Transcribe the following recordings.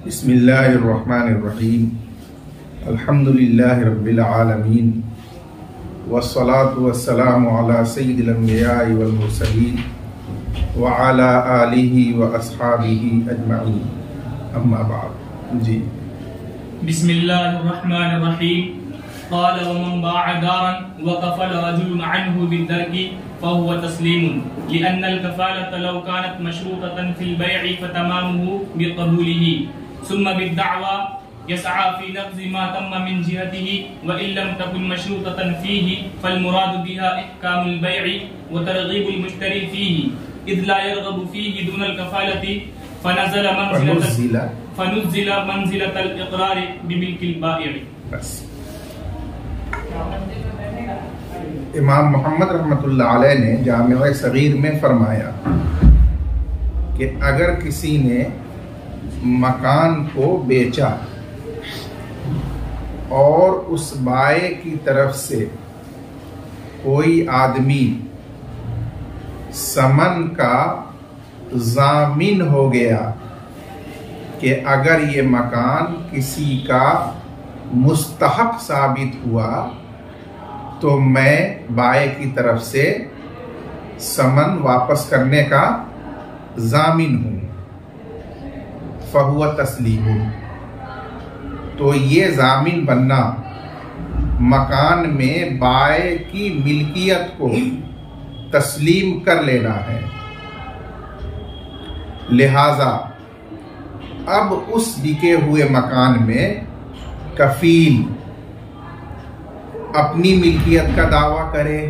बिस्मिल्लाहिर्रहमानिर्रहीम अल्हम्दुलिल्लाहि रब्बिल आलमीन वस्सलातु वस्सलामु अला सय्यिदिल अंबिया'i वल मुरसलीन व अला आलिहि व अस्हाबिहि अजमईन अम्मा बाद। जी बिस्मिल्लाहिर्रहमानिर्रहीम। क़ाल व मन बाअ दारन व कफ़ल रजुलन अन्हु बिद्दरकी फ़हुव तस्लीमुन लिअन्नल कफ़ालत लौ कानत मशरूततन फ़िल बै'i फ़तमामुहु बिक़बूलिही सुम्मा बिद्दअवा यसअ फ़ी नक़ज़ि मा तम्म मिन जिहतिही व इन लम तकुन मशरूततन फ़ीही फ़ल-मुरादु बिहा इहकामुल बै'i व तरग़ीबुल मुश्तरी फ़ीही इज़ ला यरग़बु फ़ीही दूनल कफ़ालति फनुज़्ज़िला मंज़िलतल इक़रार बिमिल्किल बाइ'i। बस इमाम मोहम्मद रहमतुल्लाह अलैह ने जामिअ सगीर में फरमाया कि अगर किसी ने मकान को बेचा और उस बाए की तरफ से कोई आदमी समन का जामिन हो गया कि अगर ये मकान किसी का मुस्तहक साबित हुआ तो मैं बाए की तरफ से समन वापस करने का जामिन हूं, फहुव तस्लीमुन। तो ये जामिन बनना मकान में बाए की मिल्कियत को तस्लीम कर लेना है। लिहाजा अब उस बिके हुए मकान में कफील अपनी मिल्कियत का दावा करे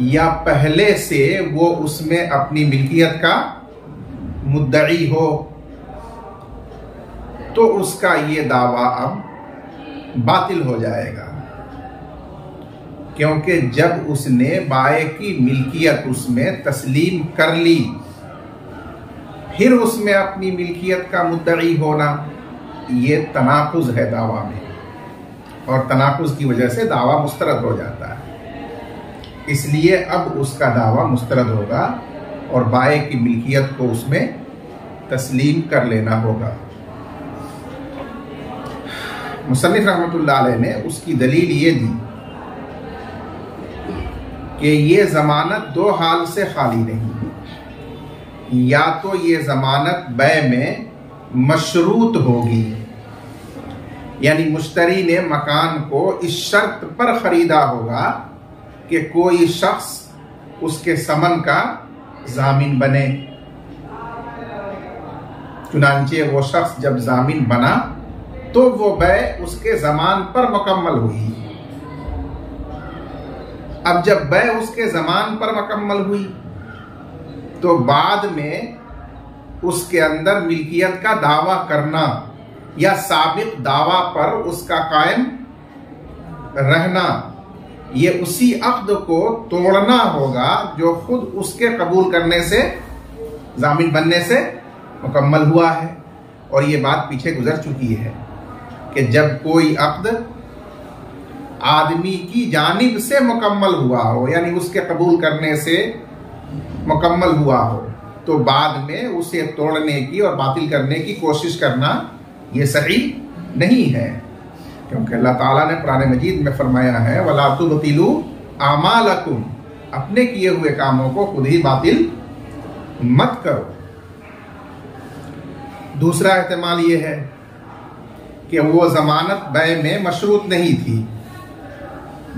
या पहले से वो उसमें अपनी मिल्कियत का मुद्दई हो, तो उसका ये दावा अब बातिल हो जाएगा, क्योंकि जब उसने बाए की मिल्कियत उसमें तस्लीम कर ली फिर उसमें अपनी मिल्कियत का मुद्दई होना, ये तनाकुज़ है दावा में, और तनाकुज़ की वजह से दावा मुस्तरद हो जाता है। इसलिए अब उसका दावा मुस्तरद होगा और बाए की मिल्कियत को उसमें तस्लीम कर लेना होगा। मुसन्निफ रहमतुल्लाह अलैह ने उसकी दलील ये दी कि ये जमानत दो हाल से खाली नहीं, या तो ये जमानत बै में मशरूत होगी, यानी मुश्तरी ने मकान को इस शर्त पर खरीदा होगा कि कोई शख्स उसके समन का जामिन बने। चुनांचे वो शख्स जब जामिन बना तो वो बै उसके जमान पर मुकम्मल हुई। अब जब बै उसके जमान पर मुकम्मल हुई तो बाद में उसके अंदर मिल्कियत का दावा करना या साबित दावा पर उसका कायम रहना, ये उसी अक़्द को तोड़ना होगा जो खुद उसके कबूल करने से, जामिन बनने से मुकम्मल हुआ है। और ये बात पीछे गुजर चुकी है कि जब कोई अक़्द आदमी की जानिब से मुकम्मल हुआ हो, यानी उसके कबूल करने से मुकम्मल हुआ हो, तो बाद में उसे तोड़ने की और बातिल करने की कोशिश करना ये सही नहीं है, क्योंकि अल्लाह ताला ने कुरान मजीद में फरमाया है वला तुबतिलू आमालकुम, अपने किए हुए कामों को खुद ही बातिल मत करो। दूसरा एहतमाल ये है कि वो जमानत बै में मशरूत नहीं थी,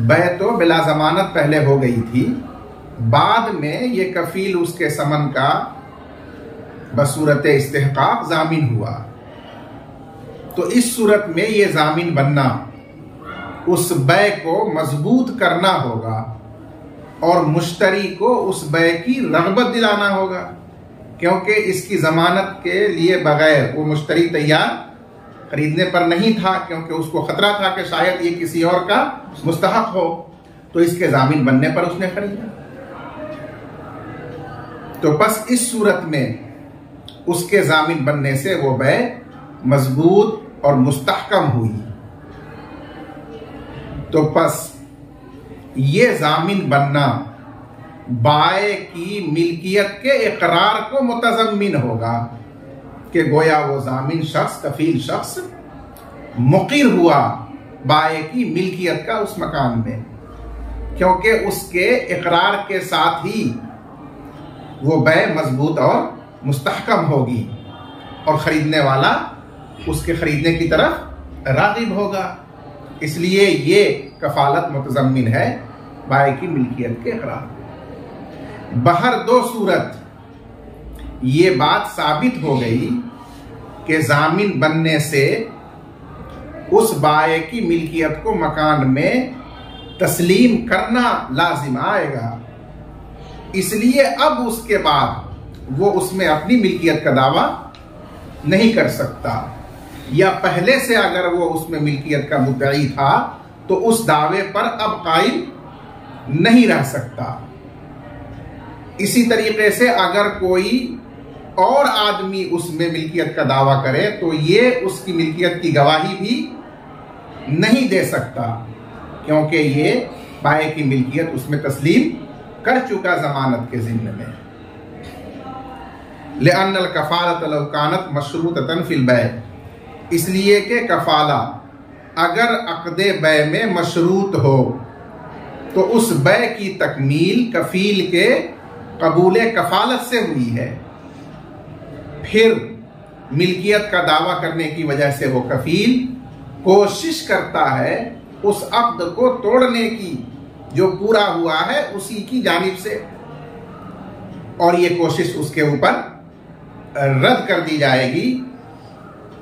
बै तो बिला जमानत पहले हो गई थी, बाद में ये कफील उसके समन का बसूरत इस्तेहकाक जामिन हुआ। तो इस सूरत में ये जामिन बनना उस बै को मजबूत करना होगा और मुश्तरी को उस बै की रग़बत दिलाना होगा, क्योंकि इसकी जमानत के लिए बगैर वो मुश्तरी तैयार खरीदने पर नहीं था, क्योंकि उसको खतरा था कि शायद ये किसी और का मुस्तहक हो, तो इसके जामिन बनने पर उसने खरीदा। तो बस इस सूरत में उसके जामिन बनने से वो बै मजबूत और मुस्तहकम हुई। तो बस ये जामिन बनना बाए की मिल्कियत के इकरार को मुतज़म्मिन होगा कि गोया वो जामिन शख्स, कफील शख्स मुकीर हुआ बाए की मिल्कियत का उस मकान में, क्योंकि उसके इकरार के साथ ही वो बै मजबूत और मुस्तहकम होगी और खरीदने वाला उसके खरीदने की तरफ राग़िब होगा। इसलिए ये कफालत मुतज़म्मिन है बाए की मिल्कियत के इकरार। बहर दो सूरत ये बात साबित हो गई कि जामिन बनने से उस बाए की मिल्कियत को मकान में तस्लीम करना लाजिम आएगा, इसलिए अब उसके बाद वो उसमें अपनी मिल्कियत का दावा नहीं कर सकता, या पहले से अगर वो उसमें मिल्कियत का मुद्दई था तो उस दावे पर अब कायम नहीं रह सकता। इसी तरीके से अगर कोई और आदमी उसमें मिल्कियत का दावा करे तो ये उसकी मिल्कियत की गवाही भी नहीं दे सकता, क्योंकि ये बाए की मिल्कियत उसमें तस्लीम कर चुका जमानत के ज़िम्मे में। लिअन्नल कफ़ालत लौ कानत मशरूततन फिल बै, इसलिए कि कफ़ाला अगर अक़दे बै में मशरूत हो तो उस बै की तकमील कफ़ील के कबूल कफ़ालत से हुई है। फिर मिल्कियत का दावा करने की वजह से वो कफ़ील कोशिश करता है उस अक़्द को तोड़ने की जो पूरा हुआ है उसी की जानिब से, और ये कोशिश उसके ऊपर रद्द कर दी जाएगी,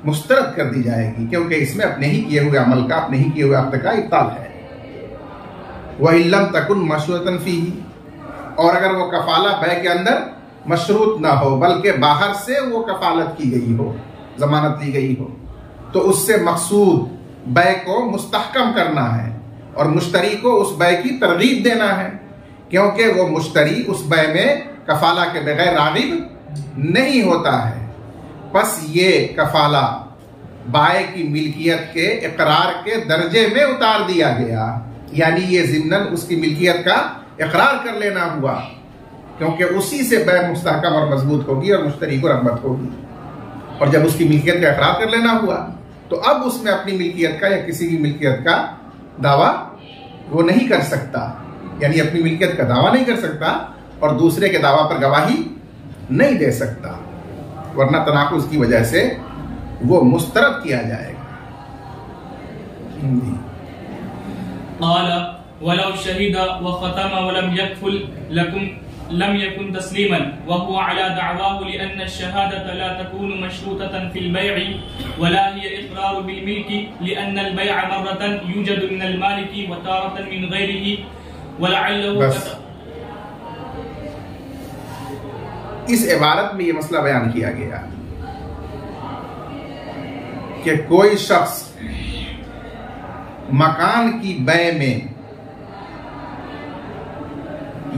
मुस्तरद कर दी जाएगी, क्योंकि इसमें अपने ही किए हुए अमल का, अपने ही किए हुए अक़्द का इब्ताल है। वह इल्लम तकुन मशरूतन फीही, और अगर वो कफ़ाला बै के अंदर मशरूत ना हो बल्कि बाहर से वो कफ़ालत की गई हो, जमानत ली गई हो, तो उससे मकसूद बै को मुस्तहकम करना है और मुश्तरी को उस बै की तरगीब देना है, क्योंकि वो मुश्तरी उस बै में कफ़ाला के बगैर राग़िब नहीं होता है। बस ये कफ़ाला बाए की मिल्कियत के इकरार के दर्जे में उतार दिया गया, यानी ये ज़िम्नन उसकी मिल्कियत का इकरार कर लेना हुआ, क्योंकि उसी से बै मुस्तहकम और मजबूत होगी और मुश्तरी को रग़बत होगी। और जब उसकी मिल्कियत का इकरार कर लेना हुआ तो अब उसमें अपनी मिल्कियत का या किसी की मिल्कियत का दावा वो नहीं कर सकता, यानी अपनी मिल्कियत का दावा नहीं कर सकता और दूसरे के दावा पर गवाही नहीं दे सकता, वरना तनाकुज़ की वजह से वो मुस्तरद किया जाएगा। वलौ शहीद व खतम वलम यकफुल लकुम लम यकुन तस्लीमन व हुवा अला दअवाहु लिअन्न अश-शहादत ला तकूनु मशरूततन फिल बै'i व ला हिय इक़रार बिल मिल्की लिअन्न अल बै'a मर्रतन यूजदु मिन अल मालिकी व तारतन मिन गैरिही व लअल्लहु। इस इबारत में यह मसला बयान किया गया कि कोई शख्स मकान की बै में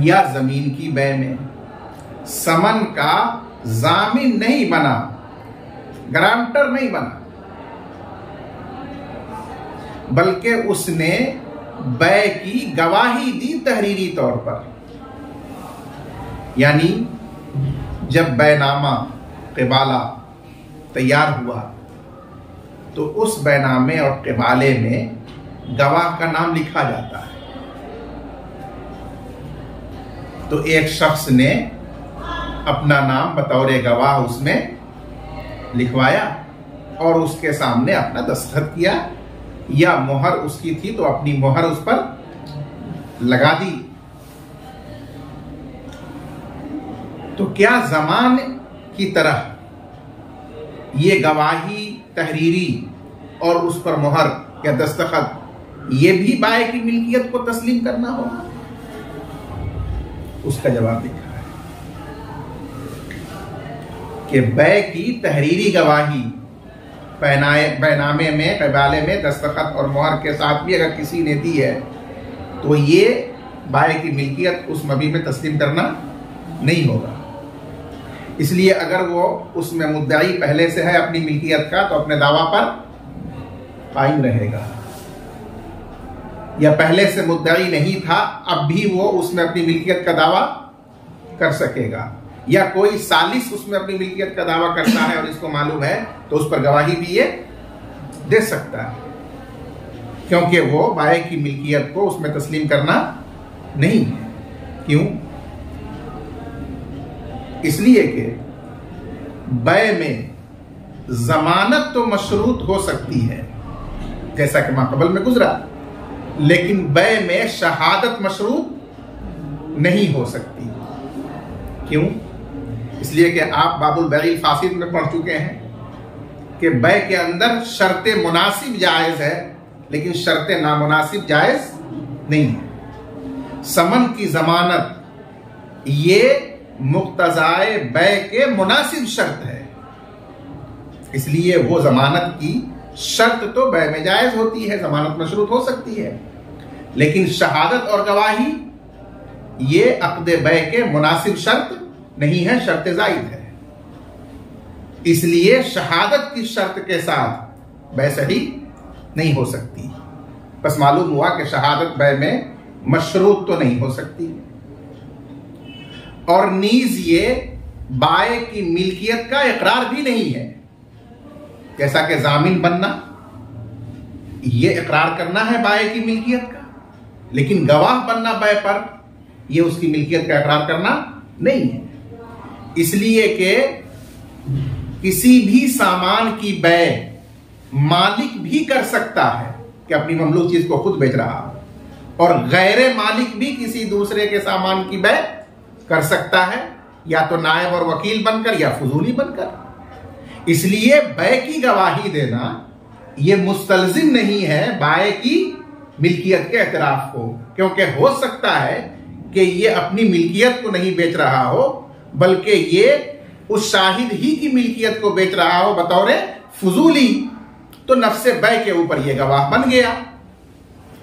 या जमीन की बै में समन का जामिन नहीं बना, गारंटर नहीं बना, बल्कि उसने बै की गवाही दी तहरीरी तौर पर। यानी जब बैनामा क़िबाला तैयार हुआ तो उस बैनामे और क़िबाले में गवाह का नाम लिखा जाता है। तो एक शख्स ने अपना नाम बतौर गवाह उसमें लिखवाया और उसके सामने अपना दस्तखत किया, या मोहर उसकी थी तो अपनी मोहर उस पर लगा दी। तो क्या ज़मान की तरह ये गवाही तहरीरी और उस पर मोहर या दस्तखत ये भी बाए की मिल्कियत को तस्लीम करना होगा? उसका जवाब लिखा है कि बै की तहरीरी गवाही बैनामे में, क़िबाले में दस्तखत और मोहर के साथ भी अगर किसी ने दी है तो ये बाए की मिल्कियत उस मबी में तस्लीम करना नहीं होगा। इसलिए अगर वो उसमें मुद्दई पहले से है अपनी मिल्कियत का तो अपने दावा पर कायम रहेगा, या पहले से मुद्दई नहीं था अब भी वो उसमें अपनी मिल्कियत का दावा कर सकेगा। या कोई सालिस उसमें अपनी मिल्कियत का दावा करता है और इसको मालूम है, तो उस पर गवाही भी ये दे सकता है, क्योंकि वो बाय की मिल्कियत को उसमें तस्लीम करना नहीं है। क्यों? इसलिए कि बाय में जमानत तो मशरूत हो सकती है, जैसा कि माक़बल में गुजरा, लेकिन बाय में शहादत मशरूत नहीं हो सकती। क्यों? इसलिए कि आप बाबुल बैल फासिद में पढ़ चुके हैं कि बाय के अंदर शर्त मुनासिब जायज है, लेकिन शर्त नामुनासिब जायज नहीं है। समन की जमानत ये मुक्तजाए बाय के मुनासिब शर्त है, इसलिए वो जमानत की शर्त तो बाय में जायज होती है, जमानत मशरूत हो सकती है, लेकिन शहादत और गवाही ये अक़्द बाय के मुनासिब शर्त नहीं है, शर्त जायद है। इसलिए शहादत की शर्त के साथ बाय सही नहीं हो सकती। बस मालूम हुआ कि शहादत बाय में मशरूत तो नहीं हो सकती। और नीज ये बाय की मिल्कियत का इकरार भी नहीं है, जैसा कि जामिन बनना ये इकरार करना है बाय की मिल्कियत का, लेकिन गवाह बनना बाय पर ये उसकी मिल्कियत का इकरार करना नहीं है। इसलिए कि किसी भी सामान की बाय मालिक भी कर सकता है कि अपनी ममलूक चीज को खुद बेच रहा है, और गैर मालिक भी किसी दूसरे के सामान की बाय कर सकता है, या तो नायब और वकील बनकर या फजूली बनकर। इसलिए बाय की गवाही देना यह मुस्तलजिम नहीं है बाय की मिल्कियत के एतराफ को, क्योंकि हो सकता है कि ये अपनी मिल्कियत को नहीं बेच रहा हो, बल्कि ये उस शाहिद ही की मिल्कियत को बेच रहा हो बतौर फजूली, तो नफ्से बाय के ऊपर यह गवाह बन गया।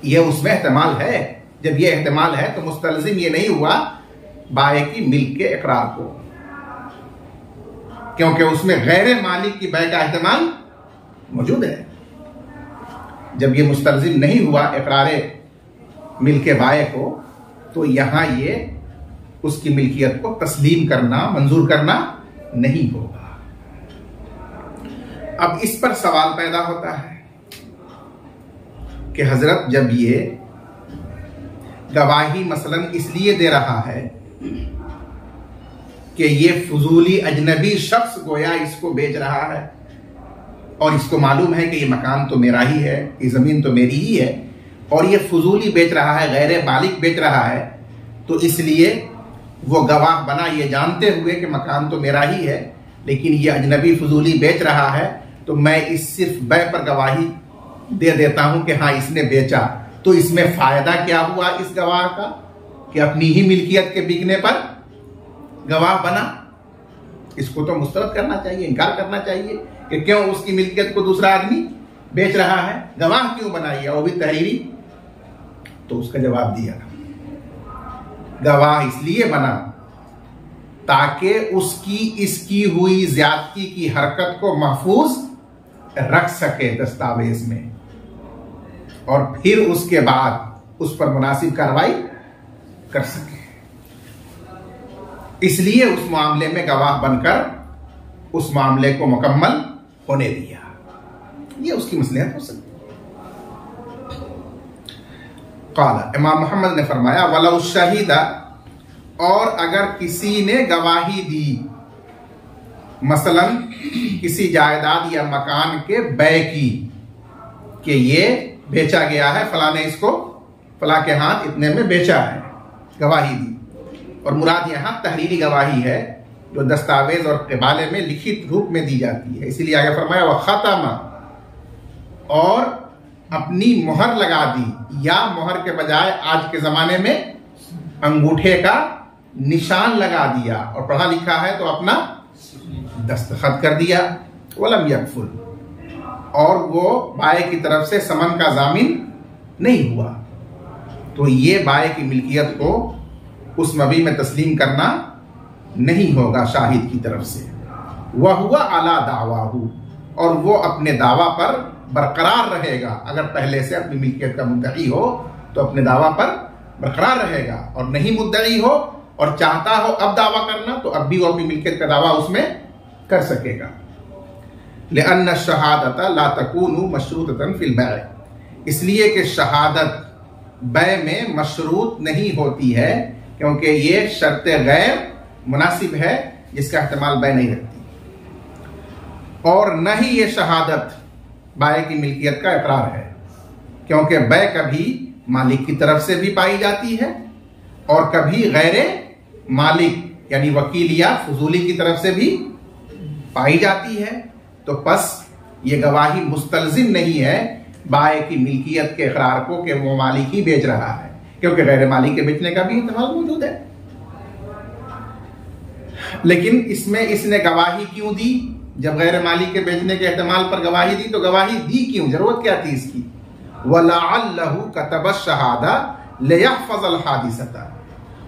यह उसमें एहतमाल है। जब यह एहतमाल है तो मुस्तलजिम ये नहीं हुआ बाय की मिल्क के इकरार को, क्योंकि उसमें गैर मालिक की बाय का एहतमाल मौजूद है। जब यह मुस्तलजिम नहीं हुआ इकरार मिल्क बाय को, तो यहां ये उसकी मिल्कियत को तस्लीम करना, मंजूर करना नहीं होगा। अब इस पर सवाल पैदा होता है कि हजरत जब ये गवाही मसलन इसलिए दे रहा है कि ये फजूली अजनबी शख्स गोया इसको बेच रहा है, और इसको मालूम है कि ये मकान तो मेरा ही है, ये जमीन तो मेरी ही है, और ये फजूली बेच रहा है, गैर मालिक बेच रहा है, तो इसलिए वो गवाह बना ये जानते हुए कि मकान तो मेरा ही है, लेकिन ये अजनबी फजूली बेच रहा है, तो मैं इस सिर्फ बाय पर गवाही दे देता हूं कि हाँ इसने बेचा। तो इसमें फायदा क्या हुआ इस गवाह का कि अपनी ही मिल्कियत के बिकने पर गवाह बना। इसको तो मुस्तरद करना चाहिए, इनकार करना चाहिए कि क्यों उसकी मिल्कियत को दूसरा आदमी बेच रहा है, गवाह क्यों बनाई, वो भी तहरीरी। तो उसका जवाब दिया, गवाह इसलिए बना ताकि उसकी इसकी हुई ज्यादती की हरकत को महफूज रख सके दस्तावेज में, और फिर उसके बाद उस पर मुनासिब कार्रवाई कर सके। इसलिए उस मामले में गवाह बनकर उस मामले को मुकम्मल होने दिया। यह उसकी मसलहत हो सकती है। काला इमाम मोहम्मद ने फरमाया वलौ शहीदा, और अगर किसी ने गवाही दी मसलन किसी जायदाद या मकान के बै की कि ये बेचा गया है, फला ने इसको फला के हाथ इतने में बेचा है, गवाही दी, और मुराद यहां तहरीरी गवाही है जो दस्तावेज और किबाले में लिखित रूप में दी जाती है। इसीलिए आगे फरमाया वह खतमा, और अपनी मोहर लगा दी, या मोहर के बजाय आज के जमाने में अंगूठे का निशान लगा दिया, और पढ़ा लिखा है तो अपना दस्तखत कर दिया। वलम यकफुल, और वो बाय की तरफ से समन का जामिन नहीं हुआ, तो ये बाय की मिल्कियत को उस मबी में तस्लीम करना नहीं होगा शाहिद की तरफ से। वह हुआ आला दावाहू, और वो अपने दावा पर बरकरार रहेगा। अगर पहले से अपनी मिल्कियत का मुद्दई हो तो अपने दावा पर बरकरार रहेगा, और नहीं मुद्दई हो और चाहता हो अब दावा करना तो अब भी वो अपनी मिल्कियत का दावा उसमें कर सकेगा। लिअन्न शहादत ला तकूनु मशरूततन फिल बै, इसलिए कि शहादत बै में मशरूत नहीं होती है, क्योंकि ये शर्त गैर मुनासिब है जिसका इस्तेमाल बै नहीं रखती, और न ही ये शहादत बाय की मिल्कियत का इकरार है, क्योंकि बै कभी मालिक की तरफ से भी पाई जाती है और कभी गैर मालिक यानी वकील या फजूली की तरफ से भी पाई जाती है। तो बस ये गवाही मुस्तलजिम नहीं है बाय की मिल्कियत के इकरार को कि वो मालिक ही बेच रहा है, क्योंकि गैर मालिक के बेचने का भी इस्तेमाल मौजूद है। लेकिन इसमें इसने गवाही क्यों दी? जब गैर मालिक के बेचने के इस्तेमाल पर गवाही दी तो गवाही दी क्यों, जरूरत क्या थी इसकी? वलअल्लहु कतब शहादा लियहफज़ल हादिसता,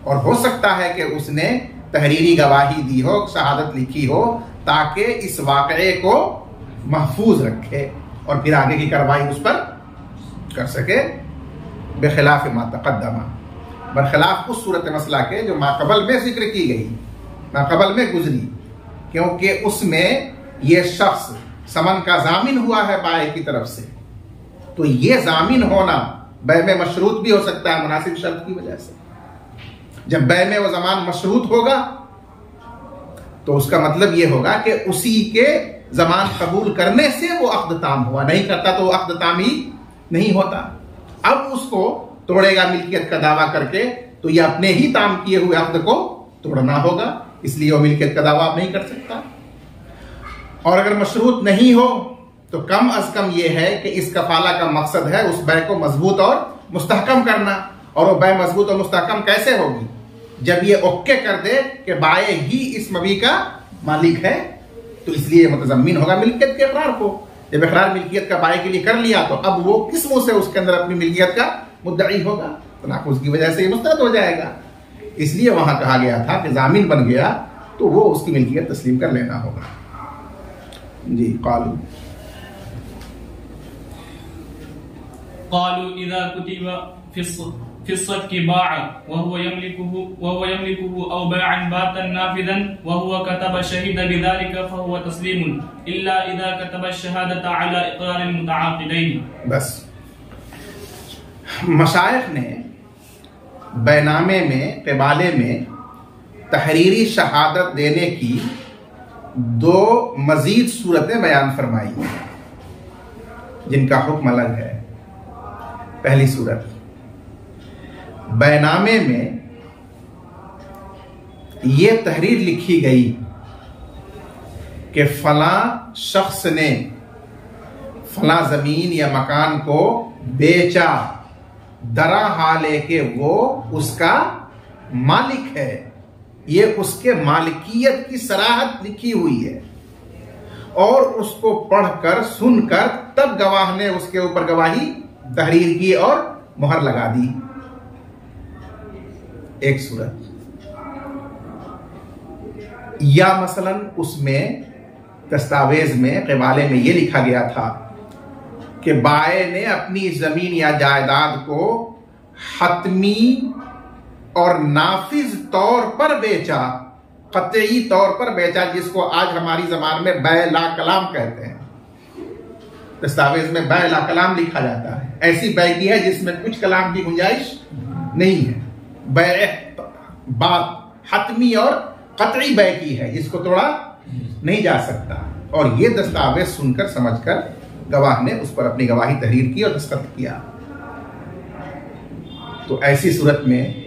और हो सकता है कि उसने तहरीरी गवाही दी हो, शहादत लिखी हो, ताकि इस वाक़े को महफूज रखे और फिर आगे की कार्रवाई उस पर कर सके। बेखिलाफ मा तक़द्दमा, बरखिलाफ उस सूरत मसला के जो माक़बल में जिक्र की गई, माक़बल में गुजरी, क्योंकि उसमें यह शख्स समन का जामिन हुआ है बाय की तरफ से, तो यह जामिन होना बै में मशरूत भी हो सकता है मुनासिब शर्त की वजह से। जब बै में वो जमान मशरूत होगा तो उसका मतलब यह होगा कि उसी के जमान कबूल करने से वो अक़्द ताम हुआ, नहीं करता तो वो अक़्द ताम ही नहीं होता। अब उसको तोड़ेगा मिल्कियत का दावा करके तो यह अपने ही ताम किए हुए अक़्द को तोड़ना होगा, इसलिए वो मिल्कियत का दावा नहीं कर सकता। और अगर मशरूत नहीं हो तो कम अज कम यह है कि इस कफाला का मकसद है उस बै को मजबूत और मुस्तहकम करना, और वो बै मजबूत और मुस्तहकम कैसे होगी? जब ये ओके कर दे कि बाय ही इस मबी का मालिक है, तो इसलिए मुतज़म्मिन होगा मिल्कियत के इकरार को। जब इकरार मिल्कियत का बाय के लिए कर लिया तो अब वो किस मुंह से उसके अंदर अपनी मिल्कियत का मुद्दई होगा, तनाकुज़ की वजह से ये मुस्तरद हो जाएगा। इसलिए वहां कहा गया था कि जामिन बन गया तो वो उसकी मिल्कियत तस्लीम कर लेना होगा। जी क़ालू इज़ा कुतिबा फ़िस्सदक़ि बाअ वहुव यमलिकुहु औ बैअन बातन नाफ़िज़न वहुव कतब शहीद बिज़ालिका फ़हुव तस्लीमुन इल्ला इज़ा कतब शहादत अला इक़रारिल मुतआक़िदैन। बस मशाइख़ ने बैनामे में, क़िबाले में तहरीरी शहादत देने की दो मजीद सूरतें बयान फरमाई हैं जिनका हुक्म अलग है। पहली सूरत, बैनामे में यह तहरीर लिखी गई कि फलां शख्स ने फलां जमीन या मकान को बेचा, दरा हाले के वो उसका मालिक है, ये उसके मालिकियत की सराहत लिखी हुई है, और उसको पढ़कर सुनकर तब गवाह ने उसके ऊपर गवाही तहरीर की और मुहर लगा दी। एक सूरत, या मसलन उसमें दस्तावेज में, क़िबाले में यह लिखा गया था कि बाय ने अपनी जमीन या जायदाद को हतमी और नाफिज तौर पर बेचा, कतई तौर पर बेचा, जिसको आज हमारी जबान में बै ला कलाम कहते हैं। दस्तावेज में बै ला कलाम लिखा जाता है, ऐसी बै की है जिसमें कुछ कलाम की गुंजाइश नहीं है। बै बात हतमी और कतई बै की है जिसको तोड़ा नहीं जा सकता, और ये दस्तावेज सुनकर समझकर गवाह ने उस पर अपनी गवाही तहरीर की और दस्तखत किया। तो ऐसी सूरत में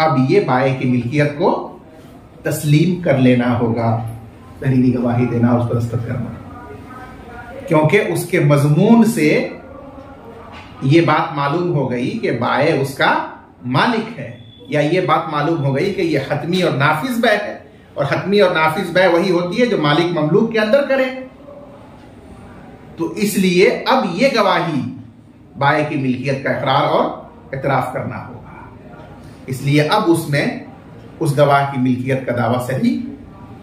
अब ये बाय की मिल्कियत को तस्लीम कर लेना होगा, तहरीरी गवाही देना, उस पर दस्तखत करना, क्योंकि उसके मजमून से ये बात मालूम हो गई कि बाय उसका मालिक है, या ये बात मालूम हो गई कि ये हतमी और नाफिज बै है, और हतमी और नाफिज बै वही होती है जो मालिक ममलूक के अंदर करे। तो इसलिए अब ये गवाही बाय की मिल्कियत का इकरार और इतराफ करना होगा, इसलिए अब उसमें उस गवाह की मिल्कियत का दावा सही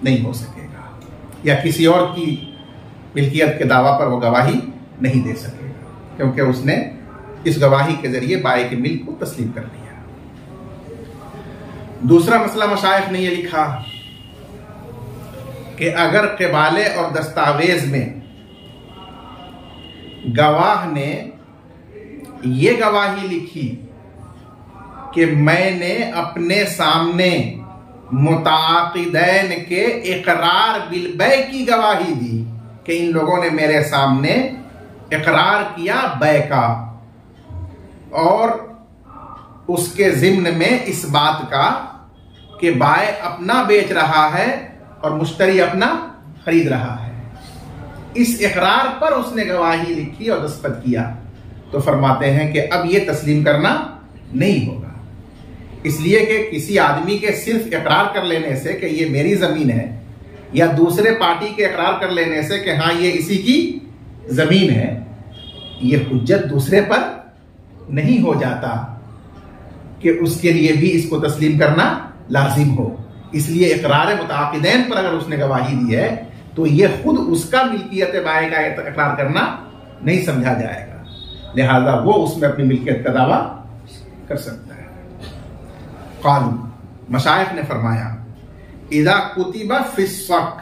नहीं हो सकेगा, या किसी और की मिल्कियत के दावा पर वो गवाही नहीं दे सकेगा, क्योंकि उसने इस गवाही के जरिए बाय की मिल्क को तस्लीम कर लिया। दूसरा मसला मशाइख ने यह लिखा कि अगर क़बाले और दस्तावेज में गवाह ने ये गवाही लिखी कि मैंने अपने सामने मुताक़िदैन के इकरार बिलबै की गवाही दी कि इन लोगों ने मेरे सामने इकरार किया बै का, और उसके ज़िम्न में इस बात का कि बाय अपना बेच रहा है और मुश्तरी अपना खरीद रहा है, इस इकरार पर उसने गवाही लिखी और दस्तखत किया, तो फरमाते हैं कि अब ये तस्लीम करना नहीं होगा। इसलिए कि किसी आदमी के सिर्फ इकरार कर लेने से कि ये मेरी जमीन है, या दूसरे पार्टी के इकरार कर लेने से कि हाँ ये इसी की जमीन है, ये हुज्जत दूसरे पर नहीं हो जाता कि उसके लिए भी इसको तस्लीम करना लाजिम हो। इसलिए इकरार मुताक़िदैन पर अगर उसने गवाही दी है तो ये खुद उसका मिल्कियत बाय का इकरार करना नहीं समझा जाएगा, लिहाजा वो उसमें अपनी मिल्कियत का दावा कर सकता है। क़ालू, मशाइख ने फरमाया, इदा कुतिबा फिस्सक,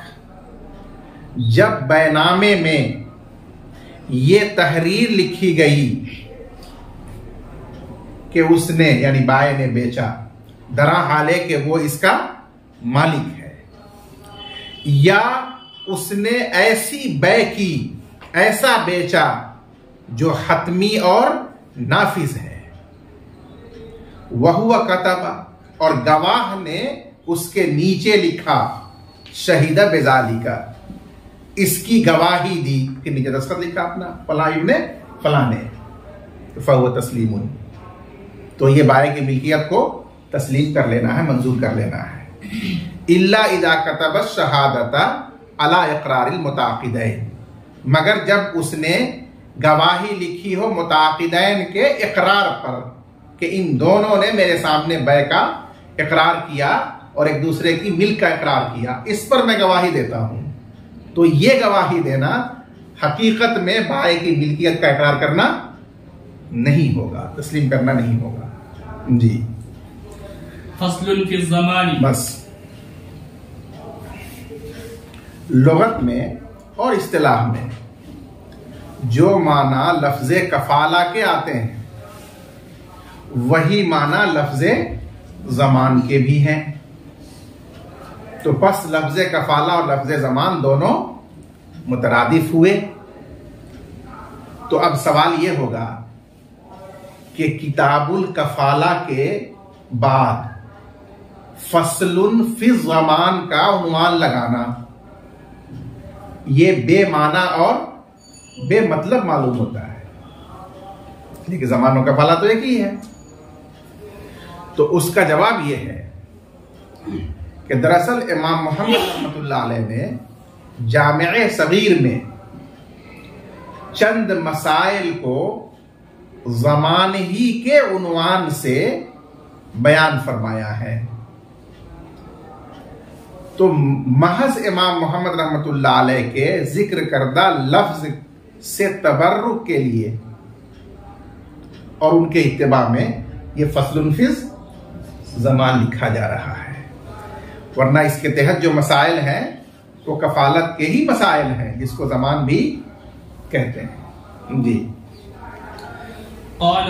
जब बैनामे में ये तहरीर लिखी गई कि उसने यानी बाय ने बेचा, दरा हाले कि वो इसका मालिक है, या उसने ऐसी बै की, ऐसा बेचा जो हतमी और नाफिज है, वहुवा कतबा, और गवाह ने उसके नीचे लिखा शहीदा बेजाली का, इसकी गवाही दी, फिर नीचे दस्तखत लिखा अपना फलां इब्ने फलां ने, तो फहुवा तस्लीमुन, तो ये बाय की मिल्कियत को तस्लीम कर लेना है, मंजूर कर लेना है। इल्ला इदा कतब शहादता अला इकरारिल मुताक़िदैन, मगर जब उसने गवाही लिखी हो मुताक़िदैन के इकरार पर कि इन दोनों ने मेरे सामने बै का इकरार किया और एक दूसरे की मिल्क का इकरार किया, इस पर मैं गवाही देता हूं, तो ये गवाही देना हकीकत में बाय की मिल्कियत का इकरार करना नहीं होगा, तस्लीम करना नहीं होगा। जी, फस्लुन फी ज़मानी, बस लुगत में और इस्तिलाह में जो माना लफ्ज़े कफाला के आते हैं वही माना लफ्ज़े ज़मान के भी हैं, तो बस लफ्ज़े कफाला और लफ्ज़े ज़मान दोनों मुतरादिफ हुए। तो अब सवाल यह होगा कि किताबुल कफाला के बाद फसलुन फी ज़मान का उन्वान लगाना, ये बेमाना और बेमतलब मालूम होता है, लेकिन ज़मानों का कफाला तो एक ही है। तो उसका जवाब यह है कि दरअसल इमाम मोहम्मद रहमतुल्लाह अलैह ने जामे सगीर में चंद मसाइल को ज़मान ही के उन्वान से बयान फरमाया है। तो महज इमाम मोहम्मद रहमतुल्लाह अलैह के जिक्र करदा लफ्ज से तबर्रुक के लिए और उनके इत्तिबा में ये फसलुन फिज़ ज़मान लिखा जा रहा है, वरना इसके तहत जो मसाइल हैं वो कफालत के ही मसाइल हैं जिसको ज़मान भी कहते हैं। जी, क़ाल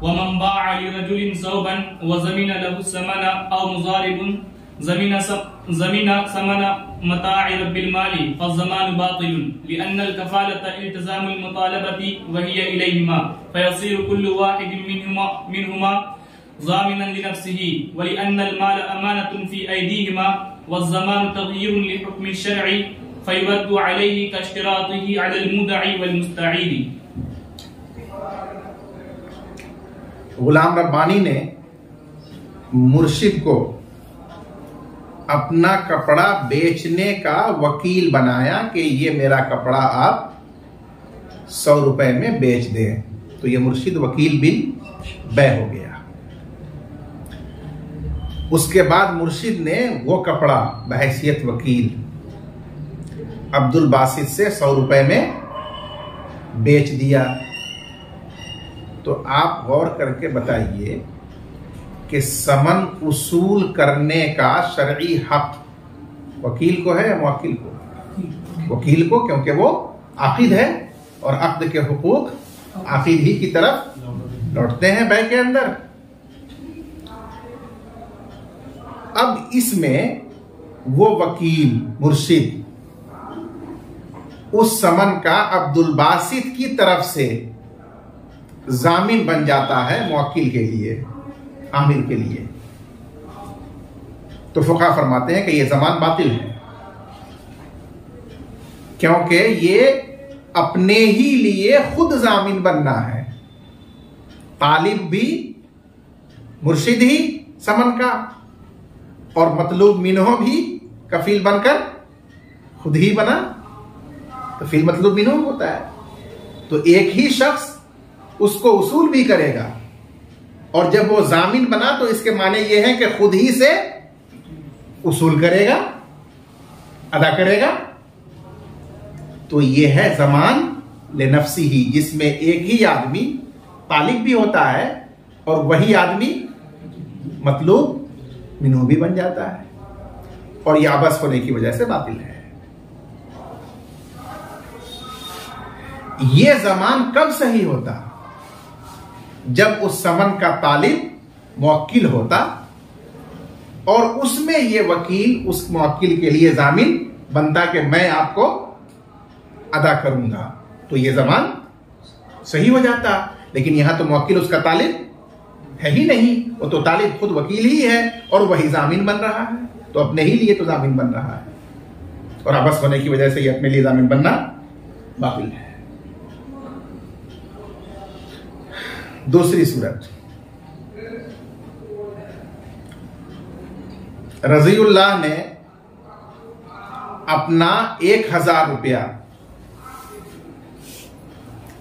वमन बाअ लिरजुलिन ज़ौबन व ज़मीना लहु समना औ मुज़ारिबुन ज़मीना समना मता'i रब्बिल माली फ़ज़्ज़मानु बातिलुन लिअन्नल कफ़ालता इल्तिज़ामुल मुतालबति व हिय इलैहिमा फ़यसीरु कुल्लु वाहिदिन मिनहुमा ज़ामिनन लिनफ़्सिही व लिअन्नल माल अमानतुन फ़ी ऐदीहिमा वज़्ज़मानु तग़य्युरुन लिहुक्मि शर'i फ़युरद्दु अलैहि कश्तिरातिही अलल मुद'i वल मुस्तa'ीदी। गुलाम रब्बानी ने मुर्शिद को अपना कपड़ा बेचने का वकील बनाया कि ये मेरा कपड़ा आप 100 रुपए में बेच दें, तो ये मुर्शिद वकील बिल बै हो गया। उसके बाद मुर्शिद ने वो कपड़ा बहैसियत वकील अब्दुल बासित से 100 रुपए में बेच दिया। तो आप गौर करके बताइए कि समन उसूल करने का शरई हक वकील को है या मुवक्किल को? वकील को, क्योंकि वो आकिद है और अक्द के हुकूक आकिद ही की तरफ लौटते हैं बै के अंदर। अब इसमें वो वकील मुर्शिद उस समन का अब्दुल बासित की तरफ से जामिन बन जाता है मुवक्किल के लिए, आमिर के लिए, तो फुक़हा फरमाते हैं कि यह ज़मान बातिल है, क्योंकि ये अपने ही लिए खुद जामिन बनना है। तालिब भी मुर्शिद ही समन का और मतलूब मिन्हो भी कफील बनकर खुद ही बना, तो फिर मतलूब मिन्हो होता है। तो एक ही शख्स उसको उसूल भी करेगा, और जब वो जामिन बना तो इसके माने ये है कि खुद ही से उसूल करेगा, अदा करेगा। तो ये है ज़मान ले नफ्सी ही, जिसमें एक ही आदमी तालिब भी होता है और वही आदमी मतलूब मिन्हू भी बन जाता है, और यह अबस होने की वजह से बातिल है। यह ज़मान कब सही होता? जब उस समन का तालिब मुवक्किल होता और उसमें यह वकील उस मुवक्किल के लिए जामिन बनता कि मैं आपको अदा करूंगा, तो यह ज़मान सही हो जाता। लेकिन यहां तो मुवक्किल उसका तालिब है ही नहीं, वो तो तालिब खुद वकील ही है और वही जामिन बन रहा है, तो अपने ही लिए तो जामिन बन रहा है, और अबस होने की वजह से ये अपने लिए जामिन बनना बातिल है। दूसरी सूरत, रज़ीउल्लाह ने अपना 1000 रुपया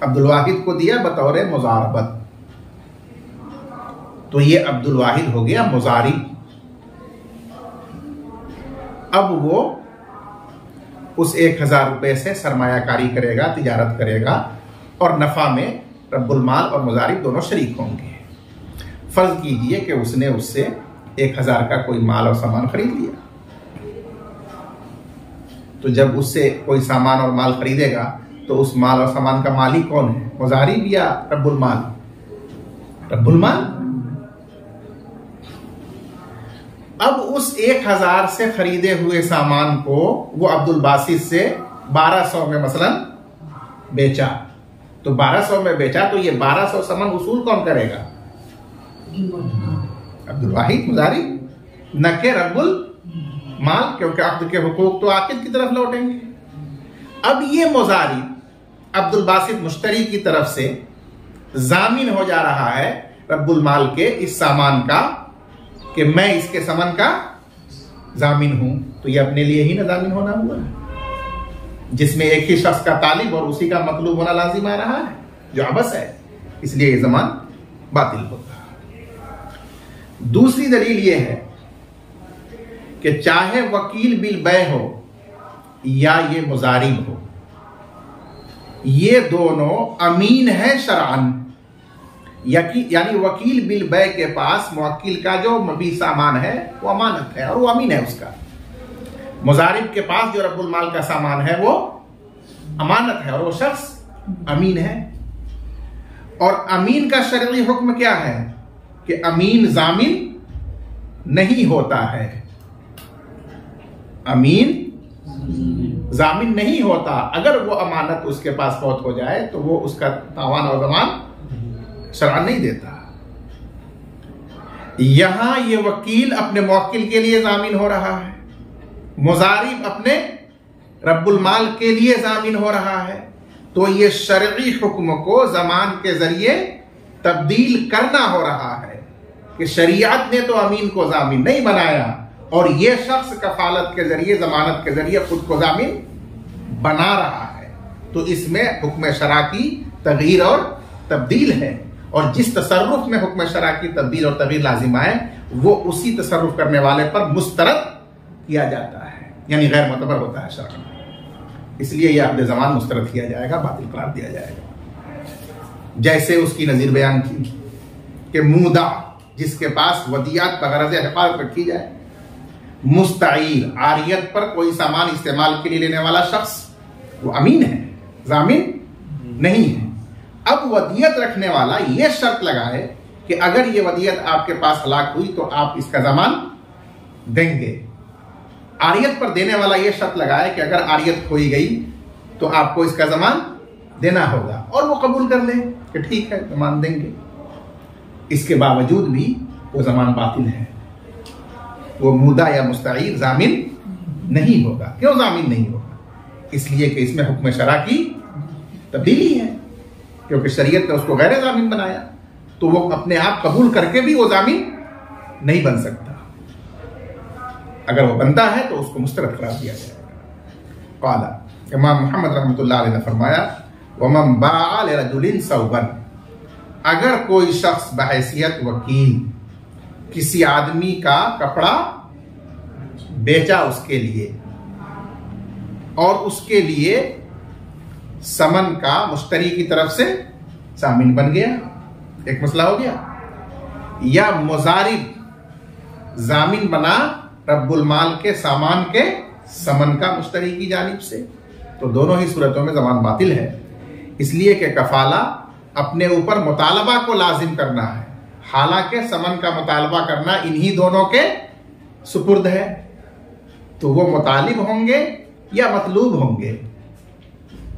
अब्दुल वाहिद को दिया बतौर मुजारबत, तो ये अब्दुल वाहिद हो गया मुजारिब। अब वो उस 1000 रुपये से सरमायाकारी करेगा, तिजारत करेगा, और नफा में रब्बुल माल और मुजारिब दोनों शरीक होंगे। फर्ज कीजिए कि उसने उससे 1000 का कोई माल और सामान खरीद लिया, तो जब उससे कोई सामान और माल खरीदेगा तो उस माल और सामान का मालिक कौन है? मुजारिब या रब्बुल माल? रब्बुल माल। अब उस 1000 से खरीदे हुए सामान को वो अब्दुल बासित से 1200 में मसलन बेचा, तो 1200 में बेचा, तो ये 1200 समन उसूल कौन करेगा? अब्दुल वाहिद मुजारिब, न के रब्बुल माल, क्योंकि अक्द के हुकूक तो आकिद की तरफ लौटेंगे। अब ये मुजारिब अब्दुल बासित मुश्तरी की तरफ से जामिन हो जा रहा है रब्बुल माल के इस सामान का कि मैं इसके समन का जामिन हूं, तो ये अपने लिए ही ना जामिन होना हुआ है, जिसमें एक ही शख्स का तालिब और उसी का मतलूब होना लाजिम आ रहा है, जो अबस है, इसलिए ये ज़मान बातिल होता है। दूसरी दलील ये है कि चाहे वकील बिल बै हो या ये मुजारिब हो, ये दोनों अमीन है शरअन, यानी वकील बिल बै के पास मुवक्किल का जो मबी सामान है वो अमानत है और वो अमीन है उसका। मुजारिब के पास जो रब्बुल माल का सामान है वो अमानत है और वो शख्स अमीन है। और अमीन का शरई हुक्म क्या है कि अमीन जामिन नहीं होता है, अमीन जामिन नहीं होता। अगर वो अमानत उसके पास फौत हो जाए तो वो उसका तावान और ज़मान शरअन नहीं देता। यहां ये वकील अपने मुवक्किल के लिए जामिन हो रहा है, मुजारिब अपने रब्बुल माल के लिए जामिन हो रहा है, तो ये शरई हुक्म को ज़मान के जरिए तब्दील करना हो रहा है कि शरीयत ने तो अमीन को जामिन नहीं बनाया और ये शख्स कफालत के जरिए, जमानत के जरिए खुद को जामिन बना रहा है। तो इसमें हुक्म शरा की तगयीर और तब्दील है, और जिस तसर्रुफ में हुक्म शरा की तब्दील और तगयीर लाजिम आए वो उसी तसर्रुफ करने वाले पर मुस्तरद किया जाता है, यानी गैर मुतबर होता है शरअन। इसलिए यह अब्द ज़मान मुस्तरद किया जाएगा, बातिल करार दिया जाएगा। जैसे उसकी नज़ीर बयान की कि मूदा जिसके पास वदियात बगरज़ हिफाज़त रखी जाए। मुस्तईर, आरियत पर कोई सामान इस्तेमाल के लिए लेने वाला शख्स, वो अमीन है, जामिन नहीं है। अब वदियत रखने वाला ये शर्त लगाए कि अगर ये वदियत आपके पास हलाक हुई तो आप इसका जमान देंगे। आरियत पर देने वाला ये शर्त लगाए कि अगर आरियत खोई गई तो आपको इसका जमान देना होगा, और वो कबूल कर ले कि ठीक है जमान देंगे। इसके बावजूद भी वो जमान बातिल है, वो मुदा या मुस्तईर जामिन नहीं होगा। क्यों जामिन नहीं होगा? इसलिए कि इसमें हुक्म शरा की तब्दीली है, क्योंकि शरीयत ने उसको गैर जामिन बनाया, तो वो अपने आप कबूल करके भी वो जामिन नहीं बन सकता। अगर वो बनता है तो उसको मुस्तरद करार दिया जाएगा। क़ाला, इमाम मोहम्मद रहमतुल्लाह अलैह ने फरमाया, वमन बाअ लिरजुलिन सौबन, अगर कोई शख्स बहैसियत वकील किसी आदमी का कपड़ा बेचा उसके लिए, और उसके लिए समन का मुश्तरी की तरफ से जामिन बन गया, एक मसला हो गया, या मुजारिब जामिन बना रब्बुल माल के सामान के समन का मुश्तरी की जानिब से, तो दोनों ही सूरतों में जमान बातिल है। इसलिए कि कफाला अपने ऊपर मुतालबा को लाजिम करना है, हालांकि समन का मुतालबा करना इन्हीं दोनों के सुपुर्द है, तो वो मुतालिब होंगे या मतलूब होंगे,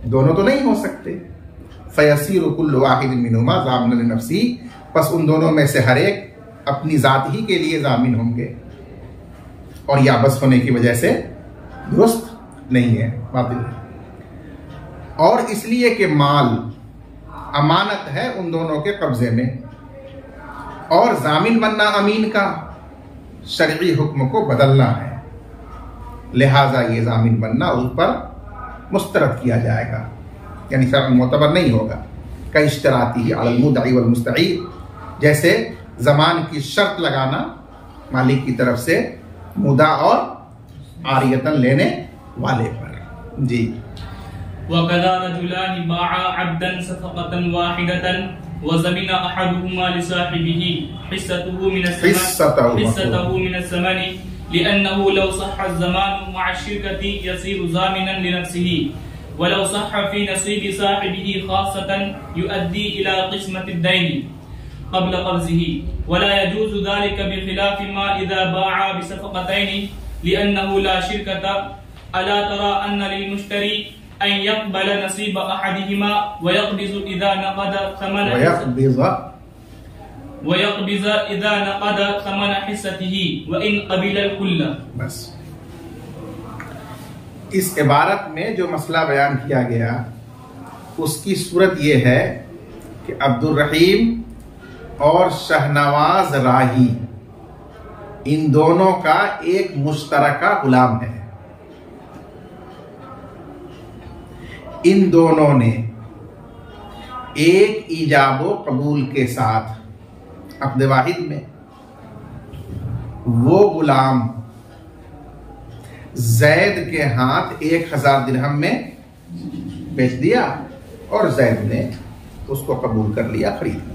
दोनों तो नहीं हो सकते। फयसीरु कुल्लु वाहिदिन मिनहुमा ज़ामिनन लिनफ्सी, बस उन दोनों में से हर एक अपनी जात ही के लिए जामिन होंगे, और या बस होने की वजह से दुरुस्त नहीं है, बातिल है। और इसलिए कि माल अमानत है उन दोनों के कब्जे में, और जामिन बनना अमीन का शरई हुक्म को बदलना है, लिहाजा ये जामिन बनना उस पर मुस्तरद किया जाएगा, यानी शरअन मोतबर नहीं होगा। का इश्तराती अलल मुदई वल मुस्तईर, जैसे जमान की शर्त लगाना मालिक की तरफ से मुदा और आरियतन लेने वाले पर। जी। वकदा रजुलानि बाअ अब्दन सफक़तन वाहिदतन व ज़मीन अहदुहुमा लिसाहिबिही हिस्सतहु मिन अस्समनि लिअन्नहु लौ सह्ह अज़्ज़मानु मअ अश्शिरकति यसीरु ज़ामिनन लिनफ्सिही वलौ सह्ह फी नसीबि साहिबिही खास्सतन युअद्दी इला क़िस्मति अद-दैन क़ब्ल क़ब्ज़िही वला यजूज़ु ज़ालिका बिख़िलाफ़ि मा इज़ा बाअ बिसफ़क़तैन लिअन्नहु ला शिरकता अला तरा अन्न लिलमुश्तरी अन यक़बल नसीब अहदिहिमा व यक़बिज़ इज़ा नक़द समन हिस्सतिही व इन क़बिल अल-कुल्ल। बस इस इबारत में जो मसला बयान किया गया उसकी सूरत यह है कि अब्दुल रहीम और शहनवाज राही, इन दोनों का एक मुश्तरका गुलाम है। इन दोनों ने एक ईजाबो कबूल के साथ अक़्द वाहिद में वो गुलाम जैद के हाथ 1000 दिरहम में बेच दिया, और जैद ने उसको कबूल कर लिया, खरीद लिया।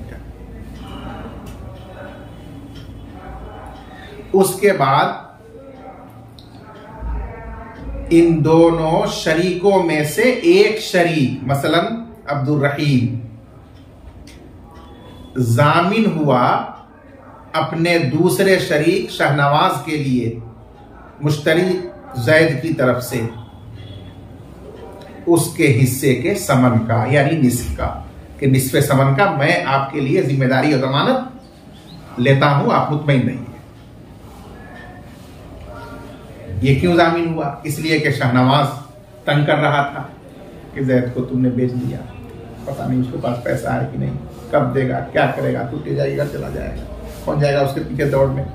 उसके बाद इन दोनों शरीकों में से एक शरीक, मसलन अब्दुल रहीम, जामिन हुआ अपने दूसरे शरीक शहनवाज के लिए मुश्तरी जैद की तरफ से उसके हिस्से के समन का, यानी निस्फ का, कि निस्फे समन का मैं आपके लिए जिम्मेदारी और जमानत लेता हूं, आप मुतमईन रहिए। ये क्यों जामिन हुआ? इसलिए कि शहनवाज तंग कर रहा था कि जैद को तुमने बेच दिया, पता नहीं उसके पास पैसा है कि नहीं, कब देगा, क्या करेगा, टूटे जाएगा, चला जाएगा, कौन जाएगा उसके पीछे दौड़ में।